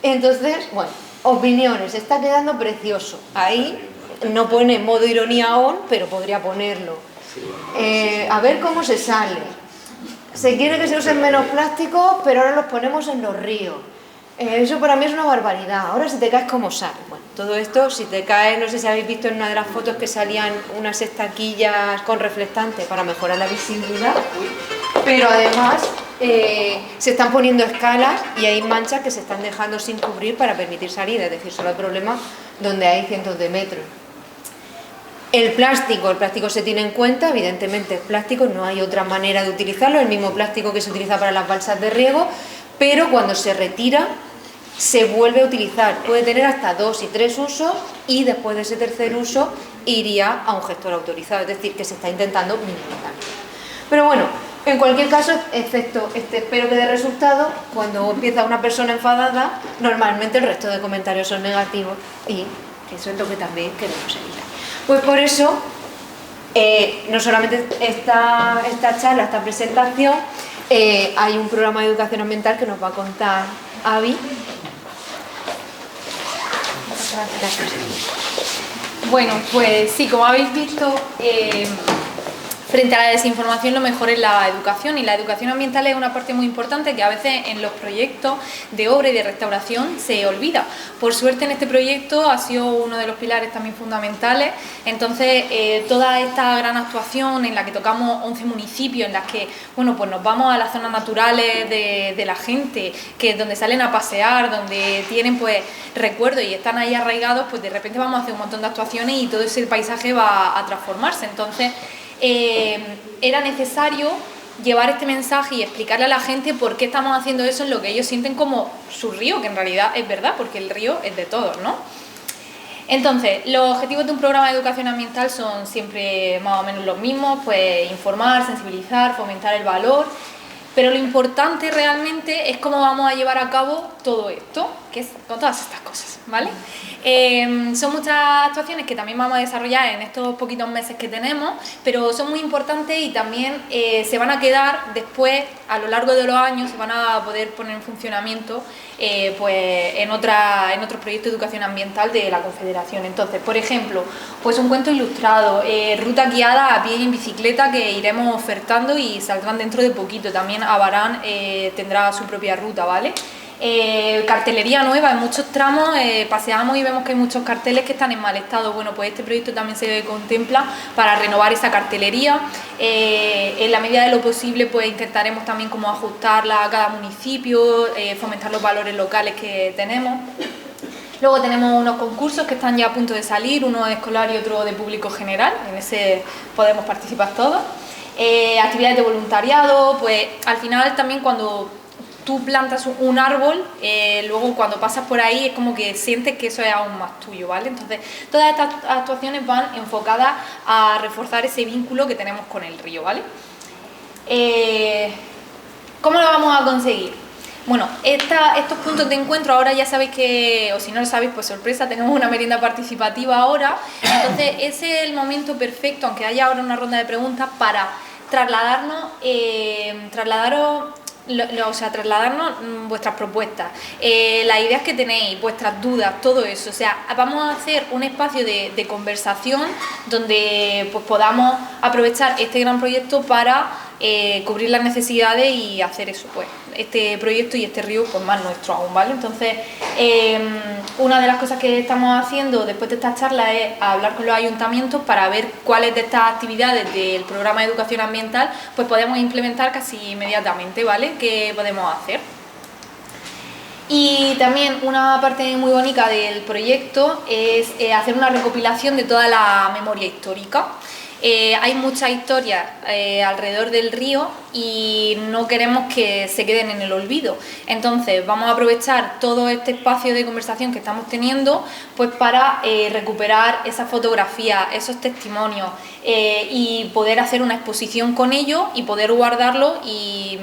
Speaker 3: Entonces, bueno, opiniones, está quedando precioso. Ahí no pone modo ironía on, pero podría ponerlo. A ver cómo se sale. Se quiere que se usen menos plásticos, pero ahora los ponemos en los ríos. Eso para mí es una barbaridad. Ahora si te caes, ¿cómo sales? Bueno, todo esto, si te caes, no sé si habéis visto en una de las fotos que salían unas estaquillas con reflectante para mejorar la visibilidad, pero además se están poniendo escalas y hay manchas que se están dejando sin cubrir para permitir salir, es decir, solo hay problema donde hay cientos de metros. El plástico se tiene en cuenta, evidentemente es plástico, no hay otra manera de utilizarlo, el mismo plástico que se utiliza para las balsas de riego, pero cuando se retira se vuelve a utilizar, puede tener hasta 2 y 3 usos y después de ese tercer uso iría a un gestor autorizado, es decir, que se está intentando minimizar. Pero bueno, en cualquier caso, excepto espero que dé resultado, cuando empieza una persona enfadada, normalmente el resto de comentarios son negativos y eso es lo que también queremos evitar. Pues por eso, no solamente esta charla, esta presentación, hay un programa de educación ambiental que nos va a contar Avi.
Speaker 5: Bueno, pues sí, como habéis visto, frente a la desinformación lo mejor es la educación, y la educación ambiental es una parte muy importante que a veces en los proyectos de obra y de restauración se olvida. Por suerte en este proyecto ha sido uno de los pilares también fundamentales, entonces toda esta gran actuación en la que tocamos 11 municipios, en las que bueno, pues nos vamos a las zonas naturales de la gente, que es donde salen a pasear, donde tienen pues recuerdos y están ahí arraigados, pues de repente vamos a hacer un montón de actuaciones y todo ese paisaje va a transformarse. Entonces era necesario llevar este mensaje y explicarle a la gente por qué estamos haciendo eso en lo que ellos sienten como su río, que en realidad es verdad, porque el río es de todos, ¿no? Entonces, los objetivos de un programa de educación ambiental son siempre más o menos los mismos, pues informar, sensibilizar, fomentar el valor, pero lo importante realmente es cómo vamos a llevar a cabo todo esto, que es con todas estas cosas, ¿vale? Son muchas actuaciones que también vamos a desarrollar en estos poquitos meses que tenemos, pero son muy importantes y también se van a quedar después, a lo largo de los años, se van a poder poner en funcionamiento pues en otros proyectos de educación ambiental de la Confederación. Entonces, por ejemplo, pues un cuento ilustrado, ruta guiada a pie y en bicicleta que iremos ofertando y saldrán dentro de poquito. También Abarán tendrá su propia ruta, ¿vale? Cartelería nueva en muchos tramos, paseamos y vemos que hay muchos carteles que están en mal estado. Bueno, pues este proyecto también se contempla para renovar esa cartelería. En la medida de lo posible pues intentaremos también como ajustarla a cada municipio, fomentar los valores locales que tenemos. Luego tenemos unos concursos que están ya a punto de salir, uno escolar y otro de público general, en ese podemos participar todos. Actividades de voluntariado, pues al final también cuando tú plantas un árbol, luego cuando pasas por ahí es como que sientes que eso es aún más tuyo, ¿vale? Entonces, todas estas actuaciones van enfocadas a reforzar ese vínculo que tenemos con el río, ¿vale? ¿Cómo lo vamos a conseguir? Bueno, estos puntos de encuentro ahora ya sabéis que, o si no lo sabéis, pues sorpresa, tenemos una merienda participativa ahora, entonces ese es el momento perfecto, aunque haya ahora una ronda de preguntas, para trasladarnos vuestras propuestas, las ideas que tenéis, vuestras dudas, todo eso. O sea, vamos a hacer un espacio de conversación donde pues, podamos aprovechar este gran proyecto para cubrir las necesidades y hacer eso, pues, este proyecto y este río pues, más nuestro aún, ¿vale? Entonces, una de las cosas que estamos haciendo después de esta charla es hablar con los ayuntamientos para ver cuáles de estas actividades del programa de educación ambiental pues podemos implementar casi inmediatamente, ¿vale? ¿Qué podemos hacer? Y también una parte muy bonita del proyecto es hacer una recopilación de toda la memoria histórica. Hay muchas historias alrededor del río y no queremos que se queden en el olvido. Entonces vamos a aprovechar todo este espacio de conversación que estamos teniendo pues para recuperar esas fotografías, esos testimonios y poder hacer una exposición con ellos y poder guardarlo y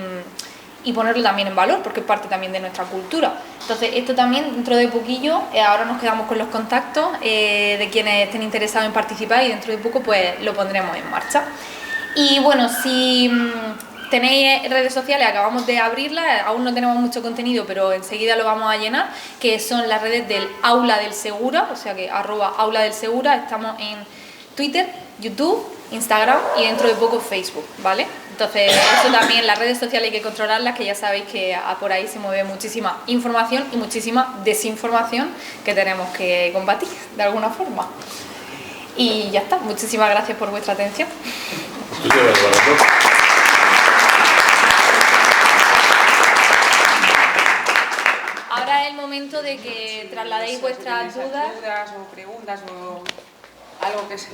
Speaker 5: ponerlo también en valor, porque es parte también de nuestra cultura. Entonces, esto también, dentro de poquillo, ahora nos quedamos con los contactos de quienes estén interesados en participar y dentro de poco, pues, lo pondremos en marcha. Y bueno, si tenéis redes sociales, acabamos de abrirlas, aún no tenemos mucho contenido, pero enseguida lo vamos a llenar, que son las redes del Aula del Segura, o sea que @Aula del Segura, estamos en Twitter, YouTube, Instagram y dentro de poco Facebook, ¿vale? Entonces, eso también, las redes sociales hay que controlarlas, que ya sabéis que por ahí se mueve muchísima información y muchísima desinformación que tenemos que combatir de alguna forma. Y ya está, muchísimas gracias por vuestra atención. Ahora es el momento de que trasladéis vuestras dudas.
Speaker 1: Dudas o preguntas o algo que se...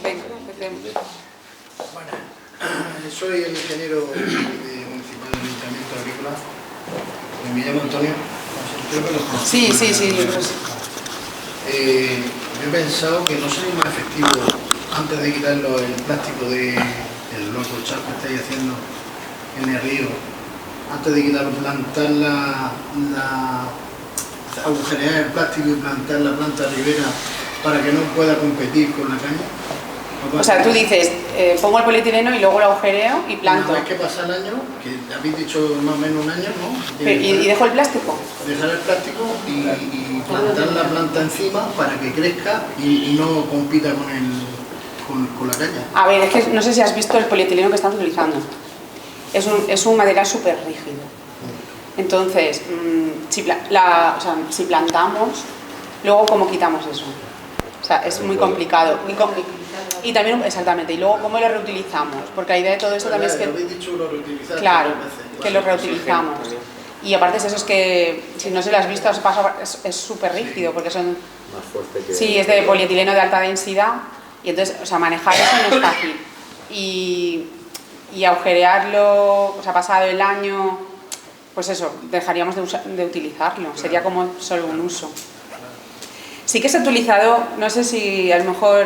Speaker 1: Venga, empecemos.
Speaker 6: Bueno, soy el ingeniero municipal del Ayuntamiento Agrícola. Me llamo Antonio. Creo que lo conozco.
Speaker 1: Sí.
Speaker 6: Yo he pensado que no sería más efectivo, antes de quitarlo el plástico del loco chat que estáis haciendo en el río, antes de quitarlo, plantar agujerear el plástico y plantar la planta ribera para que no pueda competir con la caña.
Speaker 1: O sea, tú dices, pongo el polietileno y luego lo agujereo y planto.
Speaker 6: Una vez que pasa el año, que habéis dicho más o menos un año, ¿no?
Speaker 1: ¿Y dejo el plástico?
Speaker 6: Dejar el plástico y plantar la planta encima para que crezca y no compita con la caña.
Speaker 1: A ver, es que no sé si has visto el polietileno que estamos utilizando. Es un material súper rígido. Entonces, si plantamos, luego ¿cómo quitamos eso? O sea, es muy complicado. Y también, exactamente, y luego ¿cómo lo reutilizamos? Porque la idea de todo esto también es que...
Speaker 6: Habéis dicho lo reutilizáis.
Speaker 1: Claro, que lo reutilizamos. Y aparte es eso, es que si no se lo has visto, es súper rígido, porque son...
Speaker 2: Más fuerte que...
Speaker 1: Sí, es de polietileno de alta densidad, y entonces, o sea, manejar eso no es fácil. Y agujerearlo, o sea, pasado el año, pues eso, dejaríamos de utilizarlo, sería como solo un uso. Sí que se ha utilizado, no sé si a lo mejor,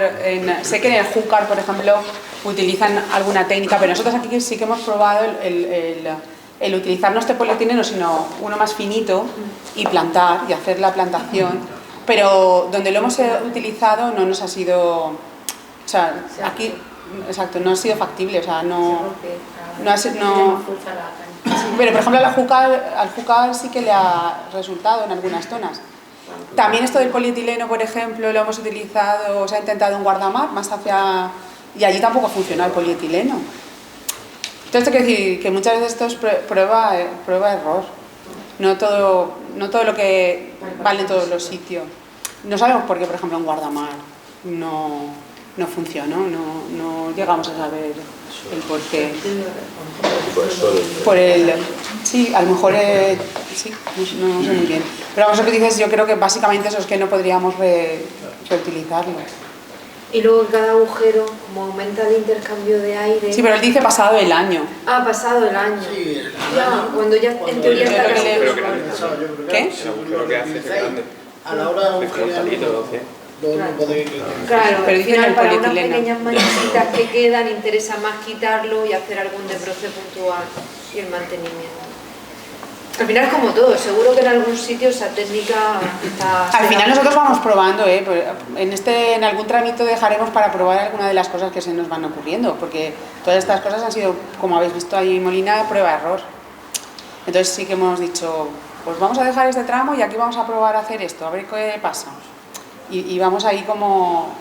Speaker 1: sé que en el Júcar, por ejemplo, utilizan alguna técnica, pero nosotros aquí sí que hemos probado el utilizar no este polietileno, sino uno más finito y plantar y hacer la plantación, pero donde lo hemos utilizado no nos ha sido, o sea, aquí, exacto, no ha sido factible, o sea, pero por ejemplo al Júcar sí que le ha resultado en algunas zonas. También esto del polietileno, por ejemplo, lo hemos utilizado, se ha intentado en Guardamar, más hacia... y allí tampoco ha funcionado el polietileno. Entonces, quiero decir que muchas veces esto es prueba-error. No todo lo que vale en todos los sitios. No sabemos por qué, por ejemplo, en Guardamar no funcionó, no llegamos a saber el por qué. Sí, a lo mejor sí, no sé muy bien. Pero vamos, lo que dices, yo creo que básicamente eso es que no podríamos reutilizarlo.
Speaker 3: Y luego en cada agujero, como aumenta el intercambio de aire...
Speaker 1: Sí, pero él dice pasado el año.
Speaker 3: Ah, pasado el año.
Speaker 6: Sí,
Speaker 3: Cuando ya en teoría está casi...
Speaker 1: ¿Qué?
Speaker 2: Lo que hace es grande.
Speaker 6: A la hora de agujerear, no podéis...
Speaker 3: Claro,
Speaker 1: pero
Speaker 3: al
Speaker 1: dicen
Speaker 3: final
Speaker 1: el
Speaker 3: para unas
Speaker 1: polietileno.
Speaker 3: pequeñas manchitas que quedan interesa más quitarlo y hacer algún desbroce puntual y el mantenimiento. Al final es como todo, seguro que en algún sitio esa técnica está...
Speaker 1: Al final nosotros vamos probando, en algún trámite dejaremos para probar alguna de las cosas que se nos van ocurriendo, porque todas estas cosas han sido, como habéis visto ahí en Molina, prueba-error. Entonces sí que hemos dicho, pues vamos a dejar este tramo y aquí vamos a probar a hacer esto, a ver qué pasa. Y vamos ahí como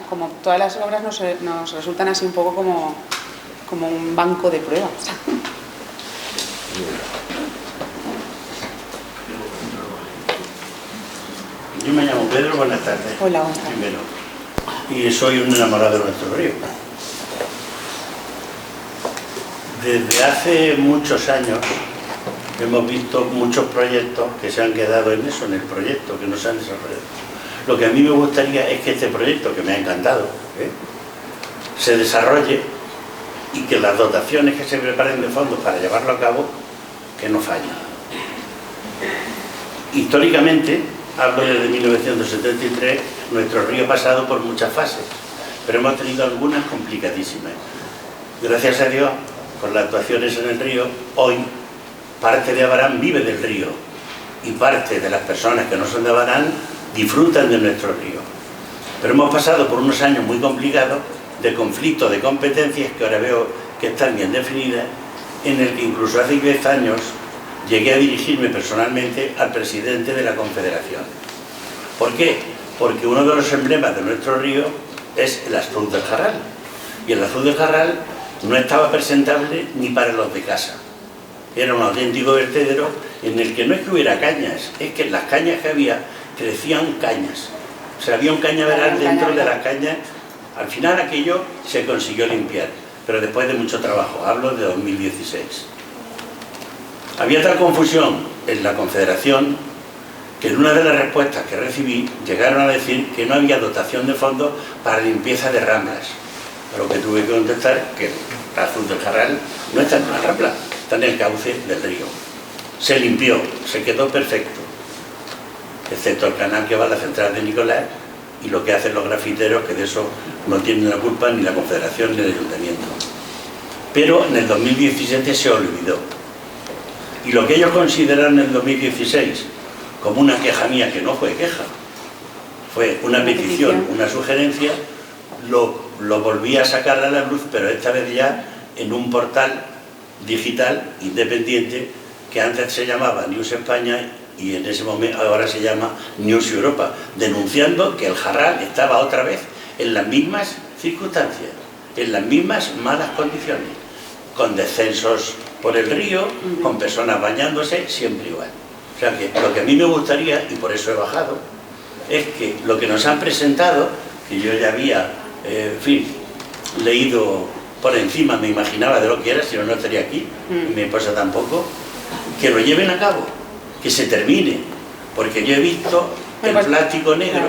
Speaker 1: todas las obras nos resultan así un poco como un banco de pruebas.
Speaker 7: Yo me llamo Pedro, buenas tardes.
Speaker 1: Hola, buenas tardes.
Speaker 7: Primero. Y soy un enamorado de nuestro río. Desde hace muchos años hemos visto muchos proyectos que se han quedado en eso, en el proyecto, que no se han desarrollado. Lo que a mí me gustaría es que este proyecto, que me ha encantado, se desarrolle y que las dotaciones que se preparen de fondos para llevarlo a cabo, que no fallen. Históricamente, hablo desde 1973, nuestro río ha pasado por muchas fases, pero hemos tenido algunas complicadísimas. Gracias a Dios, con las actuaciones en el río, hoy parte de Abarán vive del río y parte de las personas que no son de Abarán disfrutan de nuestro río. Pero hemos pasado por unos años muy complicados de conflictos de competencias que ahora veo que están bien definidas en el que incluso hace 10 años llegué a dirigirme personalmente al presidente de la Confederación. ¿Por qué? Porque uno de los emblemas de nuestro río es el azul del Jarral. Y el azul del Jarral no estaba presentable ni para los de casa. Era un auténtico vertedero en el que no es que hubiera cañas, es que en las cañas que había crecían cañas. O sea, había un cañaveral dentro de las cañas. Al final aquello se consiguió limpiar, pero después de mucho trabajo. Hablo de 2016. Había tal confusión en la Confederación que en una de las respuestas que recibí llegaron a decir que no había dotación de fondos para limpieza de ramblas. A lo que tuve que contestar que el azul del Jarral no está en una rambla, está en el cauce del río. Se limpió, se quedó perfecto, excepto el canal que va a la central de Nicolás y lo que hacen los grafiteros, que de eso no tienen la culpa ni la Confederación ni el Ayuntamiento. Pero en el 2017 se olvidó. Y lo que ellos consideraron en el 2016 como una queja mía, que no fue queja, fue una petición, una sugerencia, lo volví a sacar a la luz, pero esta vez ya en un portal digital independiente que antes se llamaba News España y en ese momento ahora se llama News Europa, denunciando que el Jarral estaba otra vez en las mismas circunstancias, en las mismas malas condiciones, con descensos por el río, con personas bañándose, siempre igual. O sea que lo que a mí me gustaría, y por eso he bajado, es que lo que nos han presentado, que yo ya había, en fin, leído por encima, me imaginaba de lo que era, si no, no estaría aquí, y mi esposa tampoco, que lo lleven a cabo, que se termine, porque yo he visto el plástico negro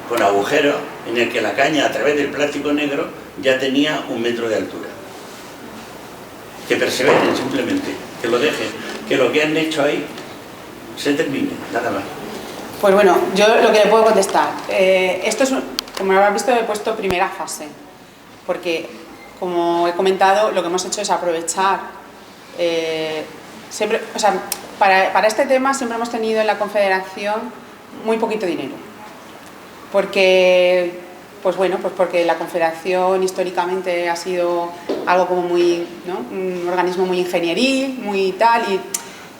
Speaker 7: con agujeros en el que la caña a través del plástico negro ya tenía 1 metro de altura. Que perseveren simplemente, que lo dejen, que lo que han hecho ahí se termine, nada más.
Speaker 1: Pues bueno, yo lo que le puedo contestar, esto es, como habrán visto, he puesto primera fase, porque como he comentado, lo que hemos hecho es aprovechar, siempre, o sea, para este tema siempre hemos tenido en la Confederación muy poquito dinero, porque pues bueno, pues porque la Confederación históricamente ha sido algo como muy, ¿no?, un organismo muy ingenieril, muy tal,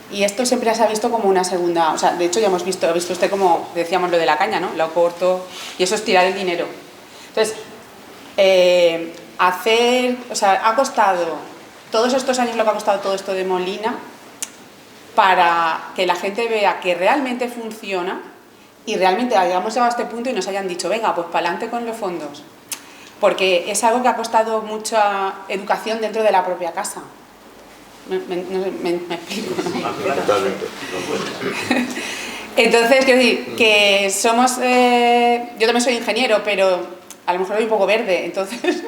Speaker 1: y esto siempre se ha visto como una segunda, o sea, de hecho ya ha visto usted como decíamos lo de la caña, ¿no?, lo corto, y eso es tirar el dinero. Entonces, o sea, ha costado, todos estos años lo que ha costado todo esto de Molina, para que la gente vea que realmente funciona, y realmente hayamos llegado a este punto y nos hayan dicho, venga, pues para adelante con los fondos. Porque es algo que ha costado mucha educación dentro de la propia casa. ¿Me explico? Entonces, quiero decir, que somos... yo también soy ingeniero, pero a lo mejor soy un poco verde, entonces...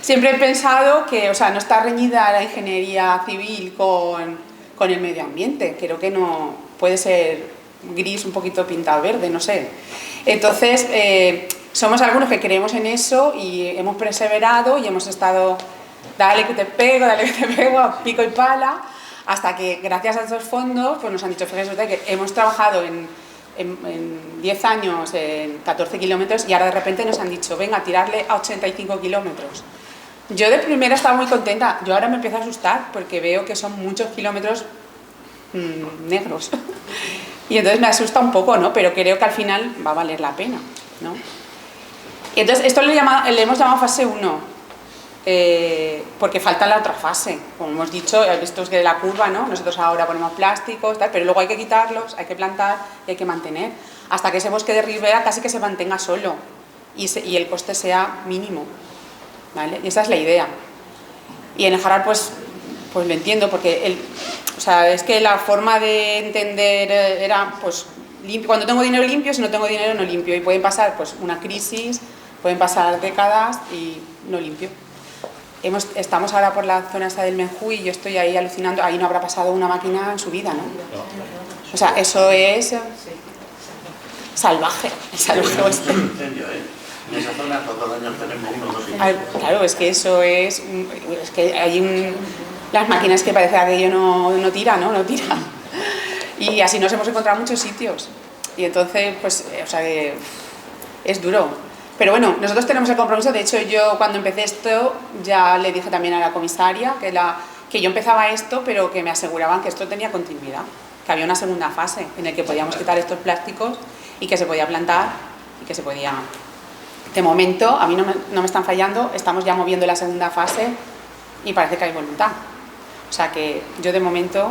Speaker 1: siempre he pensado que, o sea, no está reñida la ingeniería civil con el medio ambiente. Creo que no puede ser gris un poquito pintado verde, no sé. Entonces, somos algunos que creemos en eso y hemos perseverado y hemos estado, dale que te pego, a pico y pala, hasta que gracias a estos fondos pues nos han dicho, fíjate que hemos trabajado en 10 años en 14 kilómetros y ahora de repente nos han dicho, venga, tirarle a 85 kilómetros. Yo de primera estaba muy contenta, yo ahora me empiezo a asustar porque veo que son muchos kilómetros negros. Y entonces me asusta un poco, ¿no? Pero creo que al final va a valer la pena, ¿no? Y entonces esto le hemos llamado fase 1, porque falta la otra fase. Como hemos dicho, esto es que de la curva, ¿no? Nosotros ahora ponemos plásticos, tal, pero luego hay que quitarlos, hay que plantar y hay que mantener. Hasta que ese bosque de ribera casi que se mantenga solo y el coste sea mínimo, ¿vale? Y esa es la idea. Y en el Jarral, pues lo entiendo, porque o sea, es que la forma de entender era, pues, cuando tengo dinero limpio, si no tengo dinero no limpio. Y pueden pasar, pues, una crisis, pueden pasar décadas y no limpio. Estamos ahora por la zona esta del Menjú y yo estoy ahí alucinando, ahí no habrá pasado una máquina en su vida, ¿no? O sea, eso es salvaje, el salvaje oeste.
Speaker 7: En esa zona todos los años tenemos 1 o 2 incendios.
Speaker 1: Claro, es que eso es que hay las máquinas que parece que no tira, ¿no? No tira. Y así nos hemos encontrado en muchos sitios. Y entonces, pues, o sea, es duro. Pero bueno, nosotros tenemos el compromiso. De hecho, yo cuando empecé esto ya le dije también a la comisaria que yo empezaba esto, pero que me aseguraban que esto tenía continuidad, que había una segunda fase en la que podíamos quitar estos plásticos y que se podía plantar y que se podía... De momento, a mí no me están fallando, estamos ya moviendo la segunda fase y parece que hay voluntad. O sea que yo de momento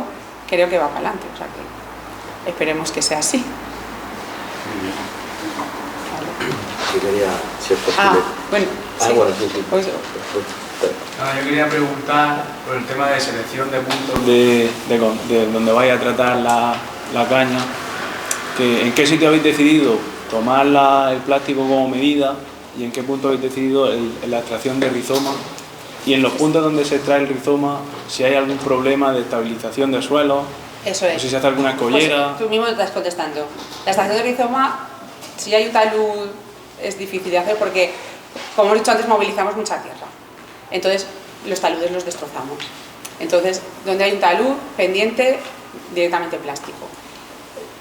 Speaker 1: creo que va para adelante, o sea que esperemos que sea así.
Speaker 2: Yo quería, si es posible...
Speaker 1: bueno, sí.
Speaker 2: Bueno, sí.
Speaker 1: Pues,
Speaker 8: Yo quería preguntar por el tema de selección de puntos de donde vaya a tratar la caña, que en qué sitio habéis decidido tomar el plástico como medida y en qué punto habéis decidido la extracción de rizoma, y en los puntos donde se extrae el rizoma si hay algún problema de estabilización del suelo,
Speaker 1: eso es.
Speaker 8: o si se hace alguna escollera.
Speaker 1: Pues tú mismo te estás contestando. La extracción de rizoma, si hay un talud, es difícil de hacer porque, como hemos dicho antes, movilizamos mucha tierra. Entonces, los taludes los destrozamos. Entonces, donde hay un talud pendiente, directamente plástico.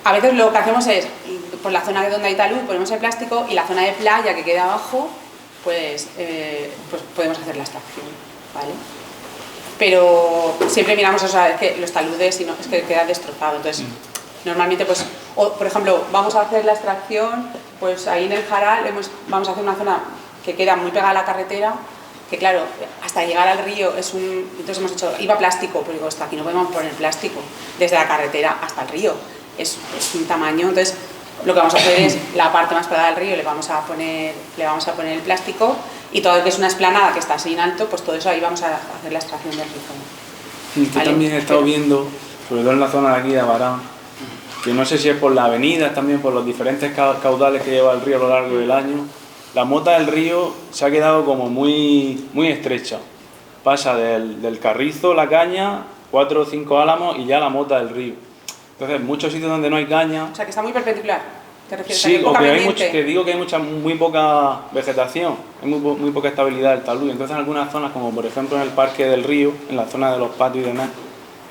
Speaker 1: A veces lo que hacemos es, por la zona donde hay talud, ponemos el plástico, y la zona de playa que queda abajo, pues podemos hacer la extracción, ¿vale? Pero siempre miramos, o sea, es que los taludes, si no, es que queda destrozado. Entonces, normalmente, pues, por ejemplo, vamos a hacer la extracción, pues ahí en el Jaral vamos a hacer una zona que queda muy pegada a la carretera, que claro, hasta llegar al río entonces hemos hecho, iba plástico, pero digo, hasta aquí no podemos poner plástico, desde la carretera hasta el río, es un tamaño. Entonces lo que vamos a hacer es, la parte más pegada al río le vamos a poner el plástico, y todo lo que es una explanada que está así en alto, pues todo eso ahí vamos a hacer la extracción del rizoma.
Speaker 8: Yo también he estado viendo, sobre todo en la zona de aquí de Abarán, que no sé si es por la avenida, también por los diferentes caudales que lleva el río a lo largo del año, la mota del río se ha quedado como muy estrecha. Pasa del carrizo, la caña, 4 o 5 álamos y ya la mota del río. Entonces, muchos sitios donde no hay caña...
Speaker 1: O sea, que está muy perpendicular, ¿te refieres?
Speaker 8: Sí,
Speaker 1: o
Speaker 8: que digo que hay muy poca vegetación, hay muy poca estabilidad del talud. Entonces, en algunas zonas, como por ejemplo en el Parque del Río, en la zona de los patios y demás,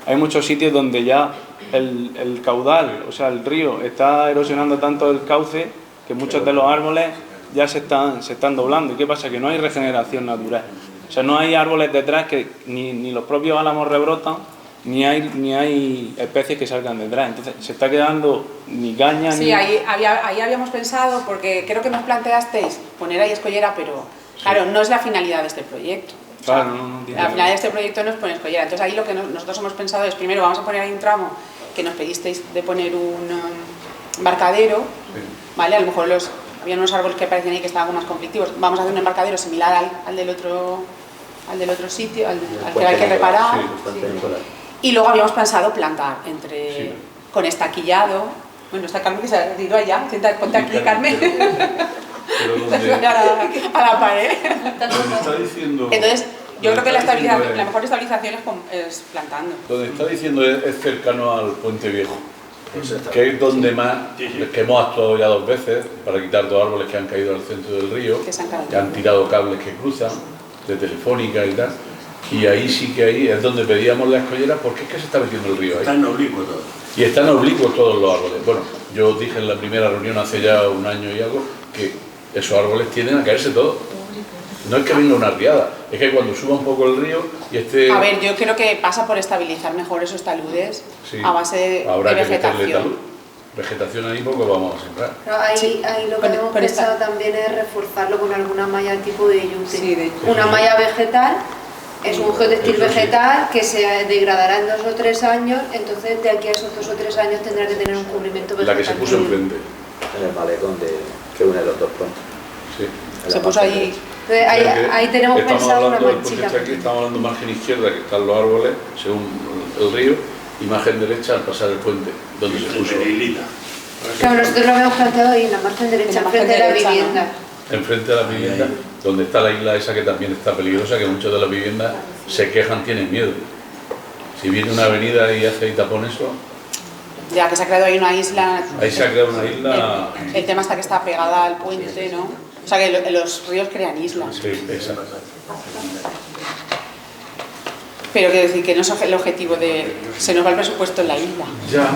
Speaker 8: hay muchos sitios donde ya el caudal, o sea, el río, está erosionando tanto el cauce que muchos de los árboles ya se están doblando. ¿Y qué pasa? Que no hay regeneración natural. O sea, no hay árboles detrás que ni los propios álamos rebrotan, ni hay especies que salgan detrás. Entonces, se está quedando ni caña
Speaker 1: sí,
Speaker 8: ni...
Speaker 1: ahí habíamos pensado, porque creo que nos planteasteis poner ahí escollera, pero claro, no es la finalidad de este proyecto.
Speaker 8: Claro,
Speaker 1: La finalidad de este proyecto no es poner escollera. Entonces, ahí lo que nosotros hemos pensado es, primero vamos a poner ahí un tramo que nos pedisteis de poner un embarcadero, ¿vale? A lo mejor había unos árboles que parecían ahí que estaban más conflictivos. Vamos a hacer un embarcadero similar al del otro sitio, al que hay que reparar. Y luego habíamos pensado plantar con estaquillado. Bueno, está Carmen que se ha ido allá. Ponte aquí, Carmen.
Speaker 9: Pero donde,
Speaker 1: a la pared.
Speaker 9: donde está diciendo...
Speaker 1: Entonces, yo creo que la mejor estabilización es plantando.
Speaker 9: Donde está diciendo es cercano al Puente Viejo, que es donde más, que hemos actuado ya 2 veces para quitar 2 árboles que han caído al centro del río, que han tirado cables que cruzan, de Telefónica y tal, y ahí sí que es donde pedíamos la escollera, porque es que se está metiendo el río ahí.
Speaker 7: Están oblicuos todos.
Speaker 9: Y están oblicuos todos los árboles. Bueno, yo os dije en la primera reunión hace ya 1 año y algo, que esos árboles tienden a caerse todos. No es que venga una riada, es que cuando suba un poco el río y
Speaker 1: A ver, yo creo que pasa por estabilizar mejor esos taludes, sí, a base de vegetación.
Speaker 9: Vegetación ahí poco vamos a sembrar.
Speaker 3: Pero ahí lo que hemos pensado también es reforzarlo con alguna malla tipo de yute. Sí, una malla vegetal, es un geotextil vegetal que se degradará en 2 o 3 años, entonces de aquí a esos 2 o 3 años tendrá que tener un cubrimiento vegetal.
Speaker 9: La que se puso enfrente.
Speaker 2: En el malecón que une los 2 puentes.
Speaker 9: Sí.
Speaker 1: Se puso ahí.
Speaker 3: Entonces, ahí tenemos pensado una manchita.
Speaker 9: Aquí estamos hablando margen izquierda, que están los árboles, según el río, y margen derecha al pasar el puente, donde se puso.
Speaker 3: Claro, nosotros lo habíamos planteado ahí, en la margen derecha, enfrente de la vivienda.
Speaker 9: Enfrente de la vivienda, donde está la isla esa que también está peligrosa, que muchas de las viviendas se quejan, tienen miedo. Si viene una avenida y hace ahí tapón eso...
Speaker 1: Ya que se ha creado ahí una isla...
Speaker 9: Ahí se ha creado una isla...
Speaker 1: El tema está que está pegada al puente, ¿no? O sea que los ríos crean islas.
Speaker 9: Sí, exacto.
Speaker 1: Pero quiero decir que no es el objetivo de... Se nos va el presupuesto en la isla.
Speaker 9: Ya,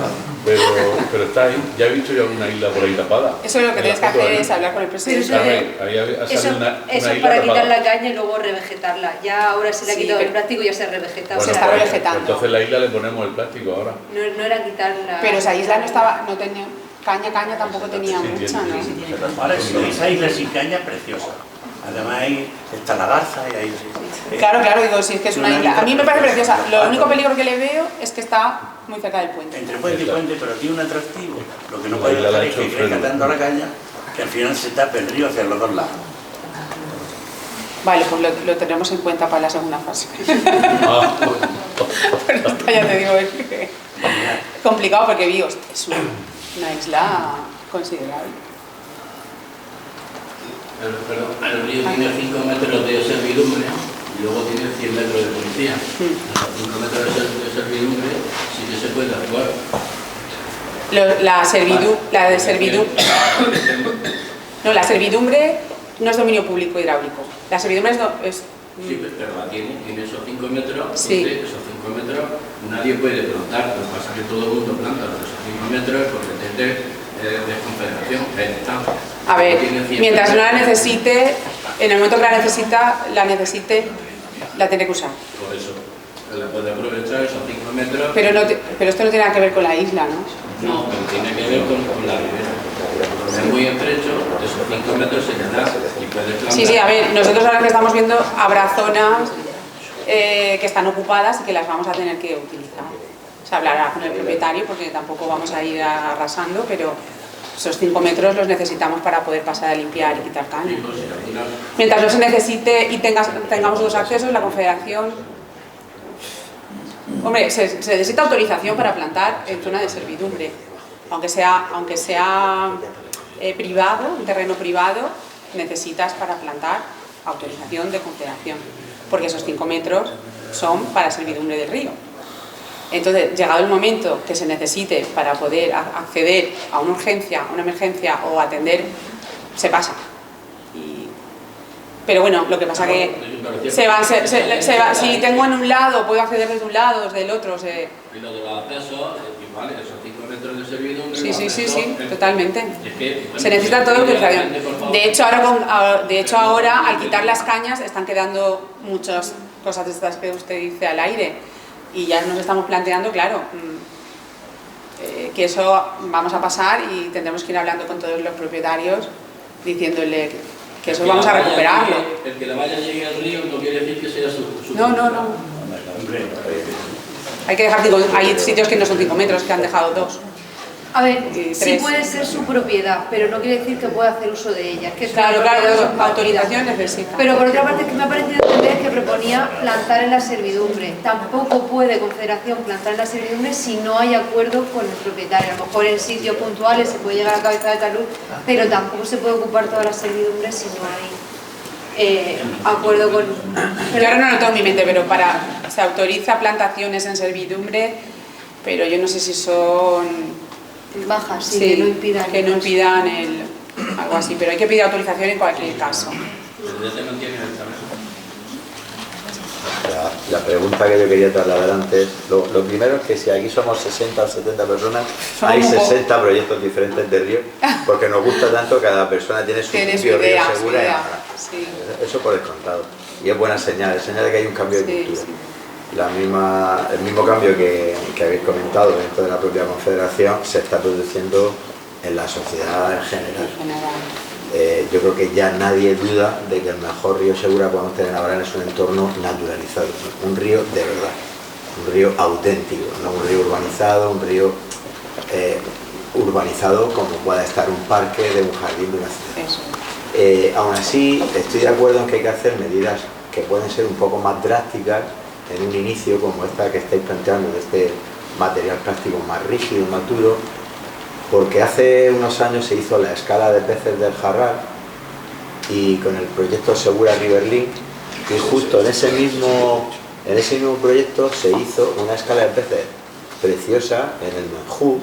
Speaker 9: pero está ahí. Ya he visto yo alguna isla por ahí tapada.
Speaker 1: Eso es lo que tienes que hacer, es hablar con el presidente.
Speaker 9: Ahí ha salido
Speaker 3: Eso
Speaker 9: una
Speaker 3: es
Speaker 9: isla
Speaker 3: para
Speaker 9: tapada.
Speaker 3: quitar la caña y luego revegetarla. Ya ahora se le ha
Speaker 1: Sí,
Speaker 3: quitado el
Speaker 1: pero-
Speaker 3: plástico y ya se ha revegetado.
Speaker 9: Bueno,
Speaker 1: se está
Speaker 9: pues,
Speaker 1: revegetando.
Speaker 9: Entonces la isla le ponemos el plástico ahora.
Speaker 3: No era quitarla.
Speaker 1: Pero esa isla no tenía caña tampoco tenía
Speaker 9: Sí,
Speaker 1: mucha,
Speaker 9: tiene,
Speaker 1: ¿no?
Speaker 9: sí, sí.
Speaker 7: Ahora sí, esa isla sin caña es preciosa. Además ahí está la garza y ahí sí.
Speaker 1: Claro, digo, si es que es una isla. A mí me parece preciosa. Lo único peligro que le veo es que está muy cerca del puente.
Speaker 7: Entre puente y puente, pero tiene un atractivo. Lo que no
Speaker 9: La
Speaker 7: puede
Speaker 9: isla la
Speaker 7: hacer
Speaker 9: ha
Speaker 7: es
Speaker 9: hecho
Speaker 7: que
Speaker 9: el
Speaker 7: crezca
Speaker 9: freno.
Speaker 7: tanto la caña que al final se tape el río hacia los dos lados.
Speaker 1: Vale, pues lo tenemos en cuenta para la segunda fase.
Speaker 9: Ah,
Speaker 1: Pero esta ya te digo, es que complicado porque digo, es una isla considerable.
Speaker 10: El río tiene 5 metros de servidumbre y luego tiene 100 metros de policía. Esos 5 metros de servidumbre sí que se puede actuar.
Speaker 1: La servidumbre no es dominio público hidráulico. La servidumbre es
Speaker 10: Sí, pero la tiene esos 5 metros,
Speaker 1: Sí.
Speaker 10: entonces esos 5 metros nadie puede plantar. Lo que pasa es que todo el mundo planta esos 5 metros porque tiene desconfederación, distancia.
Speaker 1: A ver,
Speaker 10: Tiene 100
Speaker 1: mientras no la
Speaker 10: metros.
Speaker 1: necesite, en el momento que la necesite, la tiene que usar.
Speaker 10: Por eso, la puede aprovechar esos 5 metros.
Speaker 1: Pero esto no tiene nada que ver con la isla, ¿no?
Speaker 10: No, pero tiene que ver con la ribera. Es muy estrecho, esos 5 metros se quedan y puedes plantar.
Speaker 1: Sí, a ver, nosotros ahora que estamos viendo habrá zonas que están ocupadas y que las vamos a tener que utilizar. Se hablará con el propietario porque tampoco vamos a ir arrasando, pero esos 5 metros los necesitamos para poder pasar a limpiar y quitar caña. Mientras no se necesite y tengamos dos accesos, la Confederación... Hombre, se necesita autorización para plantar en zona de servidumbre, aunque sea privado, un terreno privado, necesitas para plantar autorización de Confederación, porque esos 5 metros son para servidumbre del río. Entonces, llegado el momento que se necesite para poder acceder a una urgencia, a una emergencia o atender, se pasa. Pero bueno, lo que pasa que si tengo en un lado, puedo acceder desde un lado, desde el otro.
Speaker 10: Y lo de los accesos, igual, esos 5 metros de servidumbre.
Speaker 1: Sí, totalmente.
Speaker 10: Es que, bueno,
Speaker 1: Se necesita toda autorización.
Speaker 10: por favor.
Speaker 1: De hecho, ahora al quitar las cañas están quedando muchas cosas de estas que usted dice al aire. Y ya nos estamos planteando, claro, que eso vamos a pasar y tendremos que ir hablando con todos los propietarios diciéndole que eso vamos a recuperarlo.
Speaker 10: El que la valla llegue al río no quiere decir que sea su
Speaker 1: No. Hay que dejar hay sitios que no son 5 metros, que han dejado 2.
Speaker 3: A ver,
Speaker 1: Y
Speaker 3: sí
Speaker 1: 3.
Speaker 3: puede ser su propiedad, pero no quiere decir que pueda hacer uso de ella. Es que es una
Speaker 1: Claro,
Speaker 3: propiedad compartida.
Speaker 1: autorización necesita.
Speaker 3: Pero por otra parte, es que me ha parecido entender que proponía plantar en la servidumbre. Tampoco puede Confederación plantar en la servidumbre si no hay acuerdo con el propietario. A lo mejor en sitios puntuales se puede llegar a Cabeza de Talud, pero tampoco se puede ocupar toda la servidumbre si no hay acuerdo con...
Speaker 1: Yo ahora no lo tengo en mi mente, pero se autoriza plantaciones en servidumbre, pero yo no sé si son...
Speaker 3: bajas, sí, que no impidan.
Speaker 1: Que no impidan algo así, pero hay que pedir autorización en cualquier caso.
Speaker 2: La pregunta que yo quería trasladar antes, lo primero es que si aquí somos 60 o 70 personas, hay 60 proyectos diferentes de río, porque nos gusta tanto, cada persona tiene su propio río segura.
Speaker 1: Sí.
Speaker 2: Eso por descontado. Y es buena señal, es señal de que hay un cambio de cultura. El mismo cambio que habéis comentado dentro de la propia Confederación se está produciendo en la sociedad en general. Yo creo que ya nadie duda de que el mejor río seguro que podemos tener ahora es un entorno naturalizado, un río de verdad, un río auténtico, no un río urbanizado, un río urbanizado como pueda estar un parque de un jardín de una ciudad. Aún así, estoy de acuerdo en que hay que hacer medidas que pueden ser un poco más drásticas en un inicio como esta que estáis planteando, de este material plástico más rígido, más duro, porque hace unos años se hizo la escala de peces del Jarral y con el proyecto Segura Riverlink, y justo en ese mismo proyecto se hizo una escala de peces preciosa en el Menjú,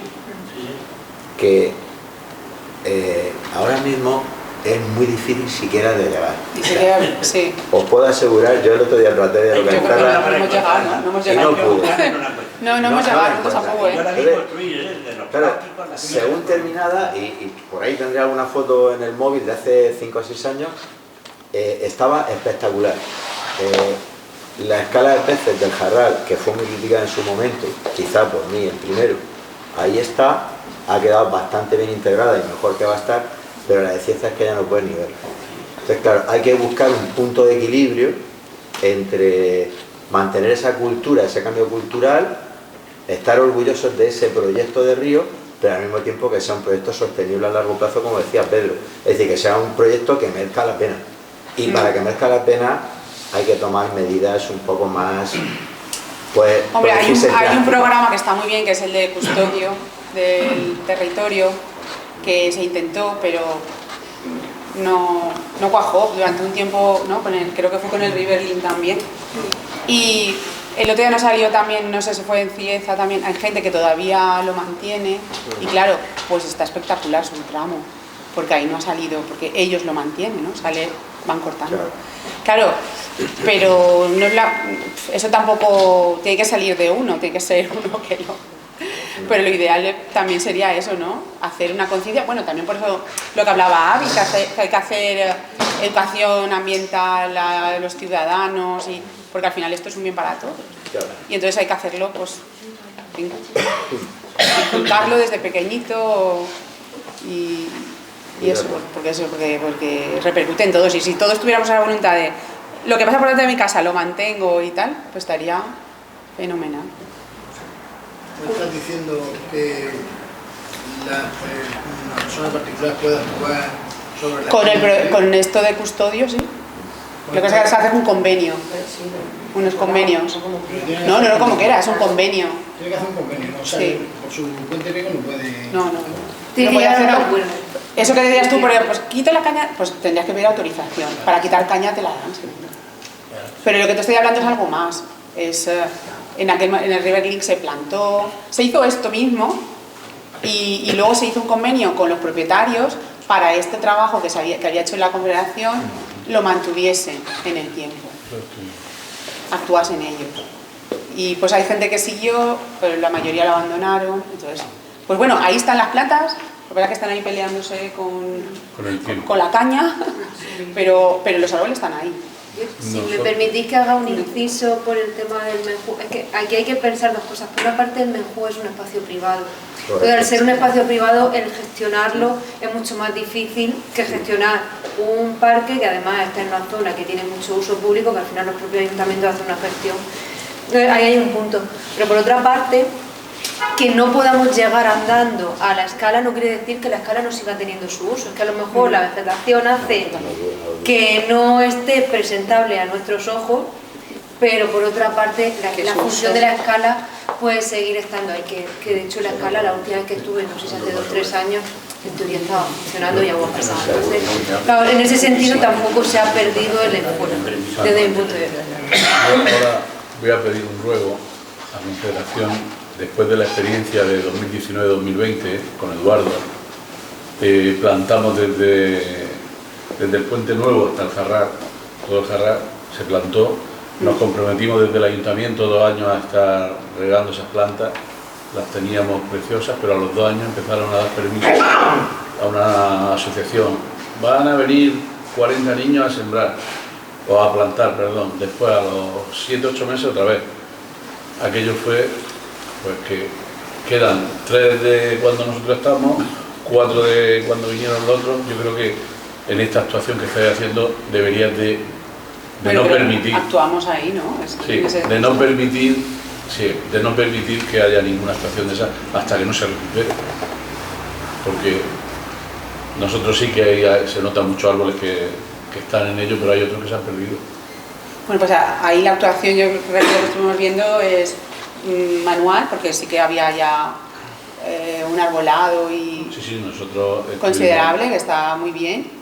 Speaker 2: que ahora mismo es muy difícil siquiera de llegar.
Speaker 1: Sí.
Speaker 2: Os puedo asegurar, yo el otro día traté de localizarla
Speaker 1: no hemos llegado
Speaker 2: y no pude.
Speaker 1: No hemos llegado nosotros tampoco,
Speaker 7: Yo la vi construir, de los
Speaker 2: Pero
Speaker 7: plásticos.
Speaker 2: según terminada, y por ahí tendré alguna foto en el móvil de hace 5 o 6 años, estaba espectacular. La escala de peces del Jarral, que fue muy criticada en su momento, quizá por mí el primero, ahí está, ha quedado bastante bien integrada y mejor que va a estar, pero la de ciencia es que ya no puedes ni verla. Entonces, claro, hay que buscar un punto de equilibrio entre mantener esa cultura, ese cambio cultural, estar orgullosos de ese proyecto de río, pero al mismo tiempo que sea un proyecto sostenible a largo plazo, como decía Pedro. Es decir, que sea un proyecto que merezca la pena. Y para que merezca la pena hay que tomar medidas un poco más... Pues,
Speaker 1: hombre, hay un programa que está muy bien, que es el de custodio del territorio, que se intentó, pero no cuajó durante un tiempo, ¿no? Creo que fue con el Riverlink también. Y el otro día nos salió también, no sé si fue en Cieza también, hay gente que todavía lo mantiene y claro, pues está espectacular su tramo, porque ahí no ha salido, porque ellos lo mantienen, ¿no? Van cortando. Claro, pero no es eso tampoco tiene que salir de uno, tiene que ser uno que lo... Pero lo ideal también sería eso, ¿no? Hacer una conciencia, bueno, también por eso lo que hablaba Avi, que hay que hacer educación ambiental a los ciudadanos, porque al final esto es un bien para todos. Y entonces hay que hacerlo, pues, inculcarlo desde pequeñito y eso, porque repercute en todos. Y si todos tuviéramos la voluntad de lo que pasa por dentro de mi casa lo mantengo y tal, pues estaría fenomenal.
Speaker 6: ¿Me estás diciendo que una persona particular pueda jugar sobre la
Speaker 1: con esto de custodio, sí? Lo que pasa es que se hace un convenio, unos convenios. No, como quiera, es un convenio.
Speaker 6: Tiene que hacer un convenio, ¿no? O sea,
Speaker 1: sí.
Speaker 6: Por su cuenta riesgo no puede...
Speaker 1: No.
Speaker 3: Tiene que llegar a un acuerdo.
Speaker 1: Eso que decías tú, pues quita la caña, pues tendrías que pedir autorización. Para quitar caña te la dan, seguro. Pero lo que te estoy hablando es algo más. En el Riverlink se plantó, se hizo esto mismo y luego se hizo un convenio con los propietarios para este trabajo que había hecho en la Confederación lo mantuviesen en el tiempo, actuasen ellos. Y pues hay gente que siguió, pero la mayoría lo abandonaron. Entonces, pues bueno, ahí están las plantas, la verdad que están ahí peleándose con la caña, pero los árboles están ahí.
Speaker 3: Si me permitís que haga un inciso por el tema del Menjú, es que aquí hay que pensar dos cosas. Por una parte, el Menjú es un espacio privado. Entonces, al ser un espacio privado, el gestionarlo es mucho más difícil que gestionar un parque que además está en una zona que tiene mucho uso público, que al final los propios ayuntamientos hacen una gestión. Entonces, ahí hay un punto. Pero por otra parte, que no podamos llegar andando a la escala no quiere decir que la escala no siga teniendo su uso. Es que a lo mejor la vegetación hace que no esté presentable a nuestros ojos, pero por otra parte la función de la escala puede seguir estando ahí, que de hecho la escala la última vez que estuve, no sé si hace 2 o 3 años, en teoría estaba funcionando y agua pasada. Entonces, claro, en ese sentido tampoco se ha perdido el esfuerzo desde mi punto de vista.
Speaker 9: Ahora voy a pedir un ruego a mi federación, después de la experiencia de 2019-2020 con Eduardo, plantamos desde el Puente Nuevo hasta el Jarrar, todo el Jarrar se plantó. Nos comprometimos desde el ayuntamiento 2 años a estar regando esas plantas, las teníamos preciosas, pero a los 2 años empezaron a dar permiso a una asociación. Van a venir 40 niños a sembrar, o a plantar, perdón, después a los 7 o 8 meses otra vez. Aquello fue, pues que quedan 3 de cuando nosotros estamos, 4 de cuando vinieron los otros. Yo creo que en esta actuación que estáis haciendo deberías de no permitir...
Speaker 1: Actuamos ahí, ¿no?
Speaker 9: De no permitir que haya ninguna actuación de esa hasta que no se recupere. Porque nosotros sí que se notan muchos árboles que están en ello, pero hay otros que se han perdido.
Speaker 1: Bueno, pues ahí la actuación, yo creo que lo que estuvimos viendo es manual, porque sí que había ya un arbolado y
Speaker 9: nosotros
Speaker 1: considerable, que está muy bien.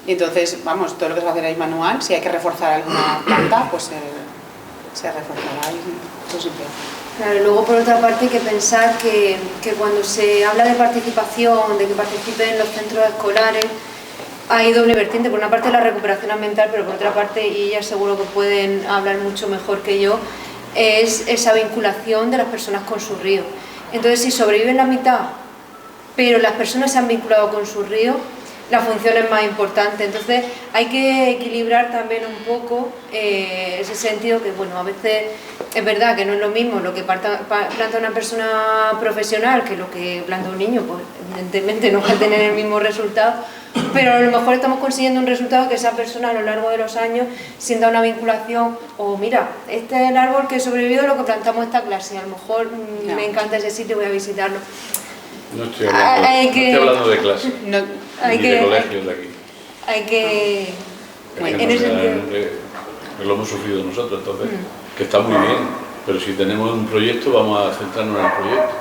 Speaker 1: Y entonces, vamos, todo lo que se va a hacer ahí manual. Si hay que reforzar alguna planta, pues se reforzará y eso siempre.
Speaker 3: Claro, luego por otra parte hay que pensar que cuando se habla de participación, de que participen en los centros escolares, hay doble vertiente. Por una parte la recuperación ambiental, pero por otra parte, y ellas seguro que pueden hablar mucho mejor que yo, es esa vinculación de las personas con su río. Entonces, si sobreviven la mitad, pero las personas se han vinculado con su río, la función es más importante. Entonces hay que equilibrar también un poco ese sentido que, bueno, a veces es verdad que no es lo mismo lo que planta una persona profesional que lo que planta un niño, pues evidentemente no va a tener el mismo resultado, pero a lo mejor estamos consiguiendo un resultado que esa persona a lo largo de los años sienta una vinculación, o mira, este es el árbol que sobrevivió a lo que plantamos esta clase, a lo mejor me encanta ese sitio, voy a visitarlo.
Speaker 9: No estoy hablando de clase, ni de colegios de aquí.
Speaker 3: Hay que...
Speaker 9: En ese sentido... Lo hemos sufrido nosotros, entonces, que está muy bien, pero si tenemos un proyecto vamos a centrarnos en el proyecto.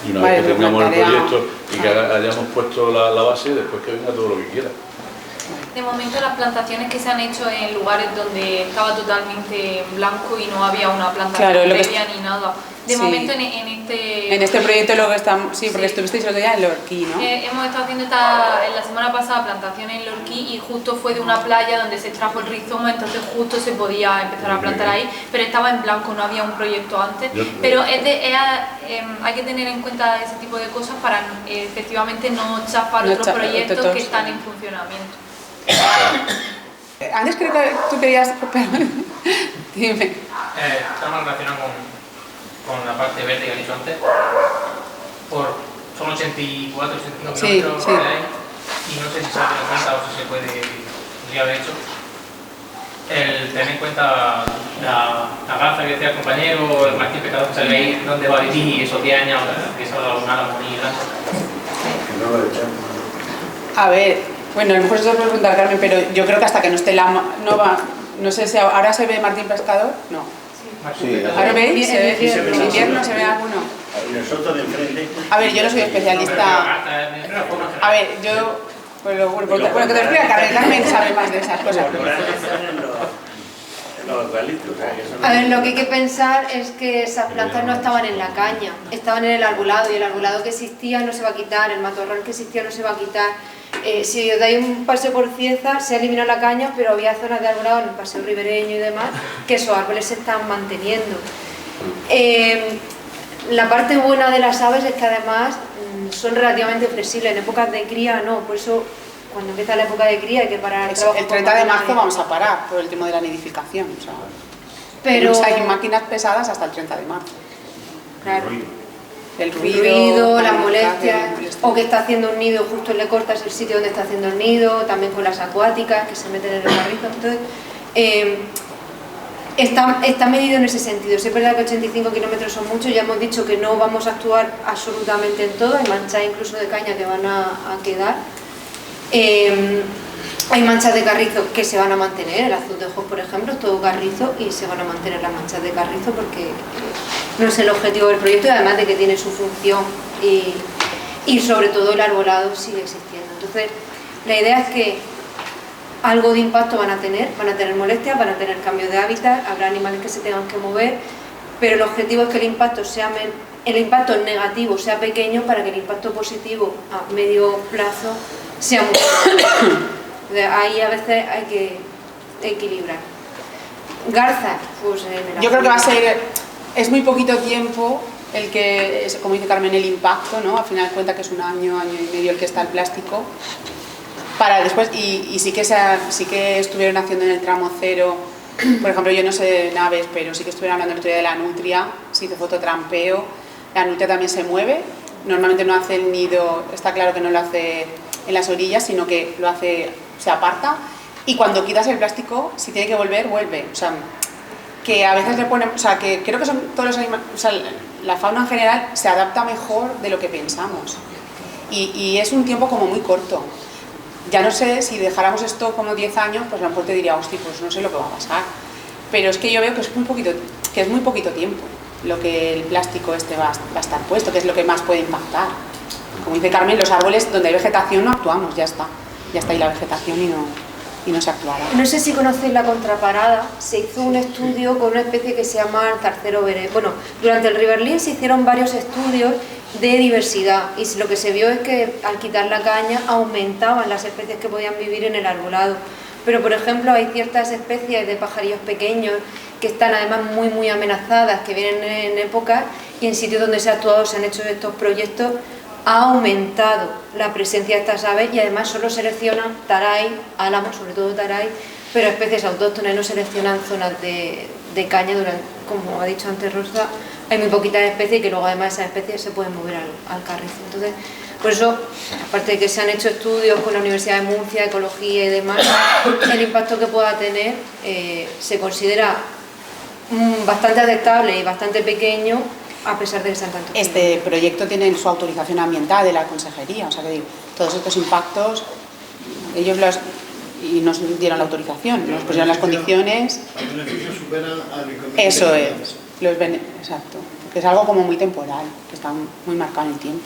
Speaker 9: Y una vez que tengamos el proyecto y que hayamos puesto la base, después que venga todo lo que quiera.
Speaker 5: De momento las plantaciones que se han hecho en lugares donde estaba totalmente en blanco y no había una plantación previa ni nada. De momento en
Speaker 1: este proyecto lo que estamos, sí, porque estuvisteis el otro día en Lorquí, ¿no?
Speaker 5: Hemos estado haciendo la semana pasada plantaciones en Lorquí y justo fue de una playa donde se extrajo el rizoma, entonces justo se podía empezar a plantar ahí, pero estaba en blanco, no había un proyecto antes. Pero hay que tener en cuenta ese tipo de cosas para efectivamente no chafar otros proyectos que están en funcionamiento.
Speaker 1: Antes creo que tú querías... Dime.
Speaker 11: Está más relacionado con la parte verde que he dicho antes. Son 84, 85 kilómetros que hay, y no sé si se ha tenido en cuenta o si se podría haber hecho. El tener en cuenta la garza que decía el compañero, el Martín Pecador, que se ve ahí dónde va a vivir esos 10 años, que se ha dado un álamo muy grande.
Speaker 1: A ver, bueno, a lo mejor eso se puede preguntar a Carmen, pero yo creo que hasta que no esté no sé si ahora se ve Martín Pescador, no.
Speaker 2: Sí,
Speaker 1: ¿Ahora veis? ¿En invierno se ve alguno?
Speaker 7: Nosotros de enfrente.
Speaker 1: A ver, yo no soy especialista. A ver, yo... Bueno, que te explica Carmen sabe más de esas cosas.
Speaker 3: A ver, lo que hay que pensar es que esas plantas no estaban en la caña, estaban en el arbolado, y el arbolado que existía no se va a quitar, el matorral que existía no se va a quitar. Si os dais un paseo por Cieza, se eliminó la caña, pero había zonas de arbolado en el paseo ribereño y demás, que esos árboles se están manteniendo. La parte buena de las aves es que además son relativamente flexibles, en épocas de cría no, por eso cuando empieza la época de cría hay que parar el trabajo.
Speaker 1: El 30 de marzo vamos a parar por el tema de la nidificación, o sea,
Speaker 3: pero
Speaker 1: hay máquinas pesadas hasta el 30 de marzo.
Speaker 3: Claro.
Speaker 1: El
Speaker 3: ruido, las molestias, o que está haciendo un nido, justo le cortas el sitio donde está haciendo el nido, también con las acuáticas que se meten en el carrizo. Entonces, está medido en ese sentido. Si es verdad que 85 kilómetros son muchos, ya hemos dicho que no vamos a actuar absolutamente en todo, hay manchas incluso de caña que van a quedar. Hay manchas de carrizo que se van a mantener, el azutejo por ejemplo es todo carrizo y se van a mantener las manchas de carrizo porque no es el objetivo del proyecto, y además de que tiene su función y sobre todo el arbolado sigue existiendo. Entonces la idea es que algo de impacto van a tener molestias, van a tener cambios de hábitat, habrá animales que se tengan que mover, pero el objetivo es que el impacto negativo sea pequeño para que el impacto positivo a medio plazo sea mucho mayor. Ahí a veces hay que equilibrar. Garza, pues
Speaker 1: yo creo que va a ser, es muy poquito tiempo el que, como dice Carmen, el impacto, ¿no? Al final cuenta que es un año y medio el que está el plástico. Para después, y sí que estuvieron haciendo en el tramo cero, por ejemplo, yo no sé de naves, pero sí que estuvieron hablando el otro día de la nutria, sí que fototrampeo, la nutria también se mueve, normalmente no hace el nido, está claro que no lo hace en las orillas, sino que lo hace, se aparta, y cuando quitas el plástico, si tiene que volver, vuelve. O sea, que a veces le ponen, o sea, que creo que son todos los animales, o sea, la fauna en general se adapta mejor de lo que pensamos, y es un tiempo como muy corto. Ya no sé, si dejáramos esto como 10 años, pues a lo mejor te diría, hostia, pues no sé lo que va a pasar. Pero es que yo veo que es muy poquito tiempo lo que el plástico este va a estar puesto, que es lo que más puede impactar. Como dice Carmen, los árboles donde hay vegetación no actuamos, ya está ahí la vegetación y no se actuará.
Speaker 3: No sé si conocéis la contraparada, se hizo un estudio con una especie que se llama el zarcero verde. Bueno, durante el Riverlín se hicieron varios estudios de diversidad, y lo que se vio es que al quitar la caña aumentaban las especies que podían vivir en el arbolado. pero por ejemplo hay ciertas especies de pajarillos pequeños que están además muy amenazadas, que vienen en épocas, y en sitios donde se ha actuado, se han hecho estos proyectos, ha aumentado la presencia de estas aves, y además solo seleccionan taray, álamos, sobre todo taray, pero especies autóctonas, no seleccionan zonas de caña, como ha dicho antes Rosa, hay muy poquitas especies y que luego además esas especies se pueden mover al carrizo. Entonces, por eso, aparte de que se han hecho estudios con la Universidad de Murcia, ecología y demás, el impacto que pueda tener se considera bastante aceptable y bastante pequeño, a pesar de que sean tantos.
Speaker 1: Este proyecto tiene su autorización ambiental de la consejería, o sea que todos estos impactos, ellos y nos dieron la autorización, nos pusieron las condiciones.
Speaker 6: Los beneficios superan al inconveniente.
Speaker 1: Eso es, exacto, que es algo como muy temporal, que está muy marcado en el tiempo.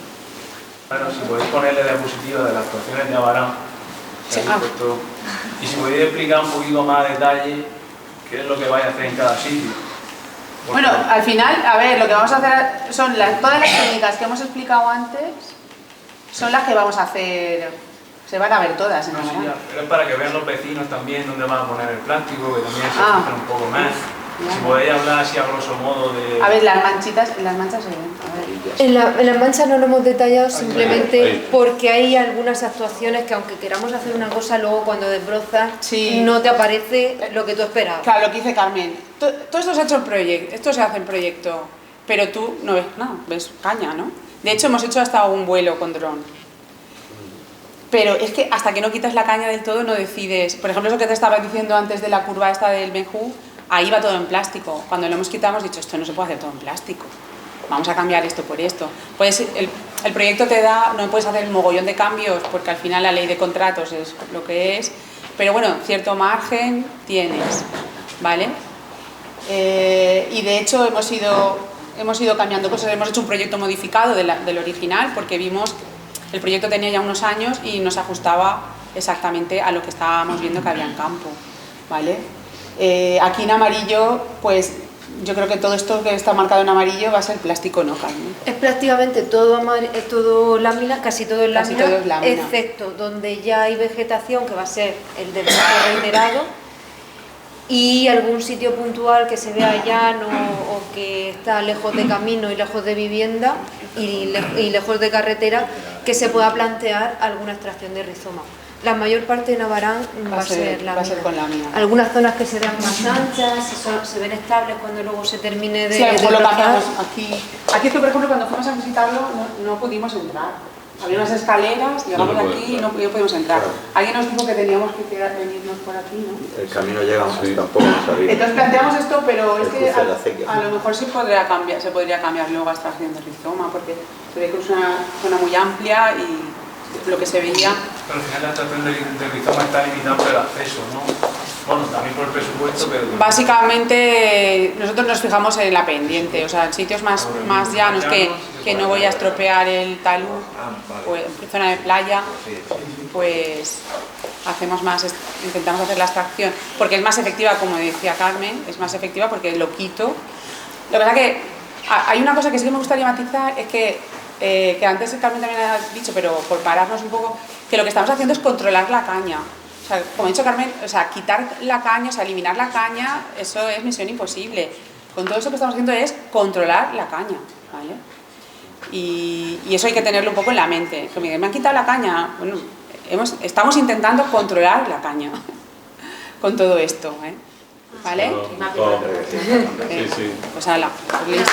Speaker 8: Bueno, si podéis ponerle diapositiva de las actuaciones de Abarán,
Speaker 1: sí,
Speaker 8: y si podéis explicar un poquito más a detalle qué es lo que vais a hacer en cada sitio.
Speaker 1: Bueno, al final, a ver, lo que vamos a hacer son todas las técnicas que hemos explicado antes, son las que vamos a hacer, se van a ver todas en
Speaker 8: no,
Speaker 1: Abarán.
Speaker 8: Sí, pero es para que vean los vecinos también dónde van a poner el plástico, que también se fijan un poco más. Si podéis hablar así a grosso modo de...
Speaker 1: A ver, las manchas se ven. A ver.
Speaker 3: En las manchas no lo hemos detallado simplemente porque hay algunas actuaciones que aunque queramos hacer una cosa, luego cuando desbrozas no te aparece lo que tú esperabas.
Speaker 1: Claro, lo que dice Carmen. Todo esto se ha hecho en proyecto, esto se hace en proyecto, pero tú no ves nada, ves caña, ¿no? De hecho, hemos hecho hasta un vuelo con dron. Pero es que hasta que no quitas la caña del todo no decides... Por ejemplo, eso que te estaba diciendo antes de la curva esta del Benjú, ahí va todo en plástico. Cuando lo hemos quitado hemos dicho, esto no se puede hacer todo en plástico. Vamos a cambiar esto por esto. Pues el proyecto te da, no puedes hacer un mogollón de cambios porque al final la ley de contratos es lo que es, pero bueno, cierto margen tienes, ¿vale? Y de hecho hemos ido cambiando cosas, hemos hecho un proyecto modificado del original porque vimos que el proyecto tenía ya unos años y no se ajustaba exactamente a lo que estábamos viendo que había en campo, ¿vale? Aquí en amarillo, pues yo creo que todo esto que está marcado en amarillo va a ser plástico, ¿no, Carmen?
Speaker 3: Es prácticamente todo lámina, casi todo es lámina, excepto donde ya hay vegetación, que va a ser el del reiterado, y algún sitio puntual que se vea llano o que está lejos de camino y lejos de vivienda y lejos de carretera, que se pueda plantear alguna extracción de rizoma. La mayor parte de Abarán va a ser lámina.
Speaker 1: Va a ser con lámina.
Speaker 3: Algunas zonas que se vean más anchas, se ven estables cuando luego se termine de...
Speaker 1: Sí, a lo mejor lo cambiamos aquí. Aquí es que, por ejemplo, cuando fuimos a visitarlo no pudimos entrar. Había unas escaleras, llegamos aquí y no pudimos entrar. Claro. Alguien nos dijo que teníamos que venirnos por aquí, ¿no?
Speaker 2: El camino llega, tampoco nos sabía.
Speaker 1: Entonces planteamos esto, pero es que a lo mejor sí se podría cambiar luego a extracción de rizoma, porque se ve que es una zona muy amplia y lo que se veía...
Speaker 8: Pero al final la extracción de rizoma está limitada por el acceso, ¿no? Bueno, también por el presupuesto, pero...
Speaker 1: Básicamente nosotros nos fijamos en la pendiente, o sea, en sitios más llanos que no voy a estropear el talud, o en zona de playa, pues intentamos hacer la extracción, porque es más efectiva, como decía Carmen, es más efectiva porque lo quito. Lo que pasa es que hay una cosa que sí que me gustaría matizar, es que antes Carmen también ha dicho, pero por pararnos un poco, que lo que estamos haciendo es controlar la caña. O sea, como ha dicho Carmen, o sea, quitar la caña, o sea, eliminar la caña, eso es misión imposible. Con todo eso que estamos haciendo es controlar la caña, ¿vale? Y eso hay que tenerlo un poco en la mente. Que me han quitado la caña, bueno, estamos intentando controlar la caña con todo esto, ¿eh? ¿Vale?
Speaker 9: Sí, sí.
Speaker 1: Pues hala, pues listo.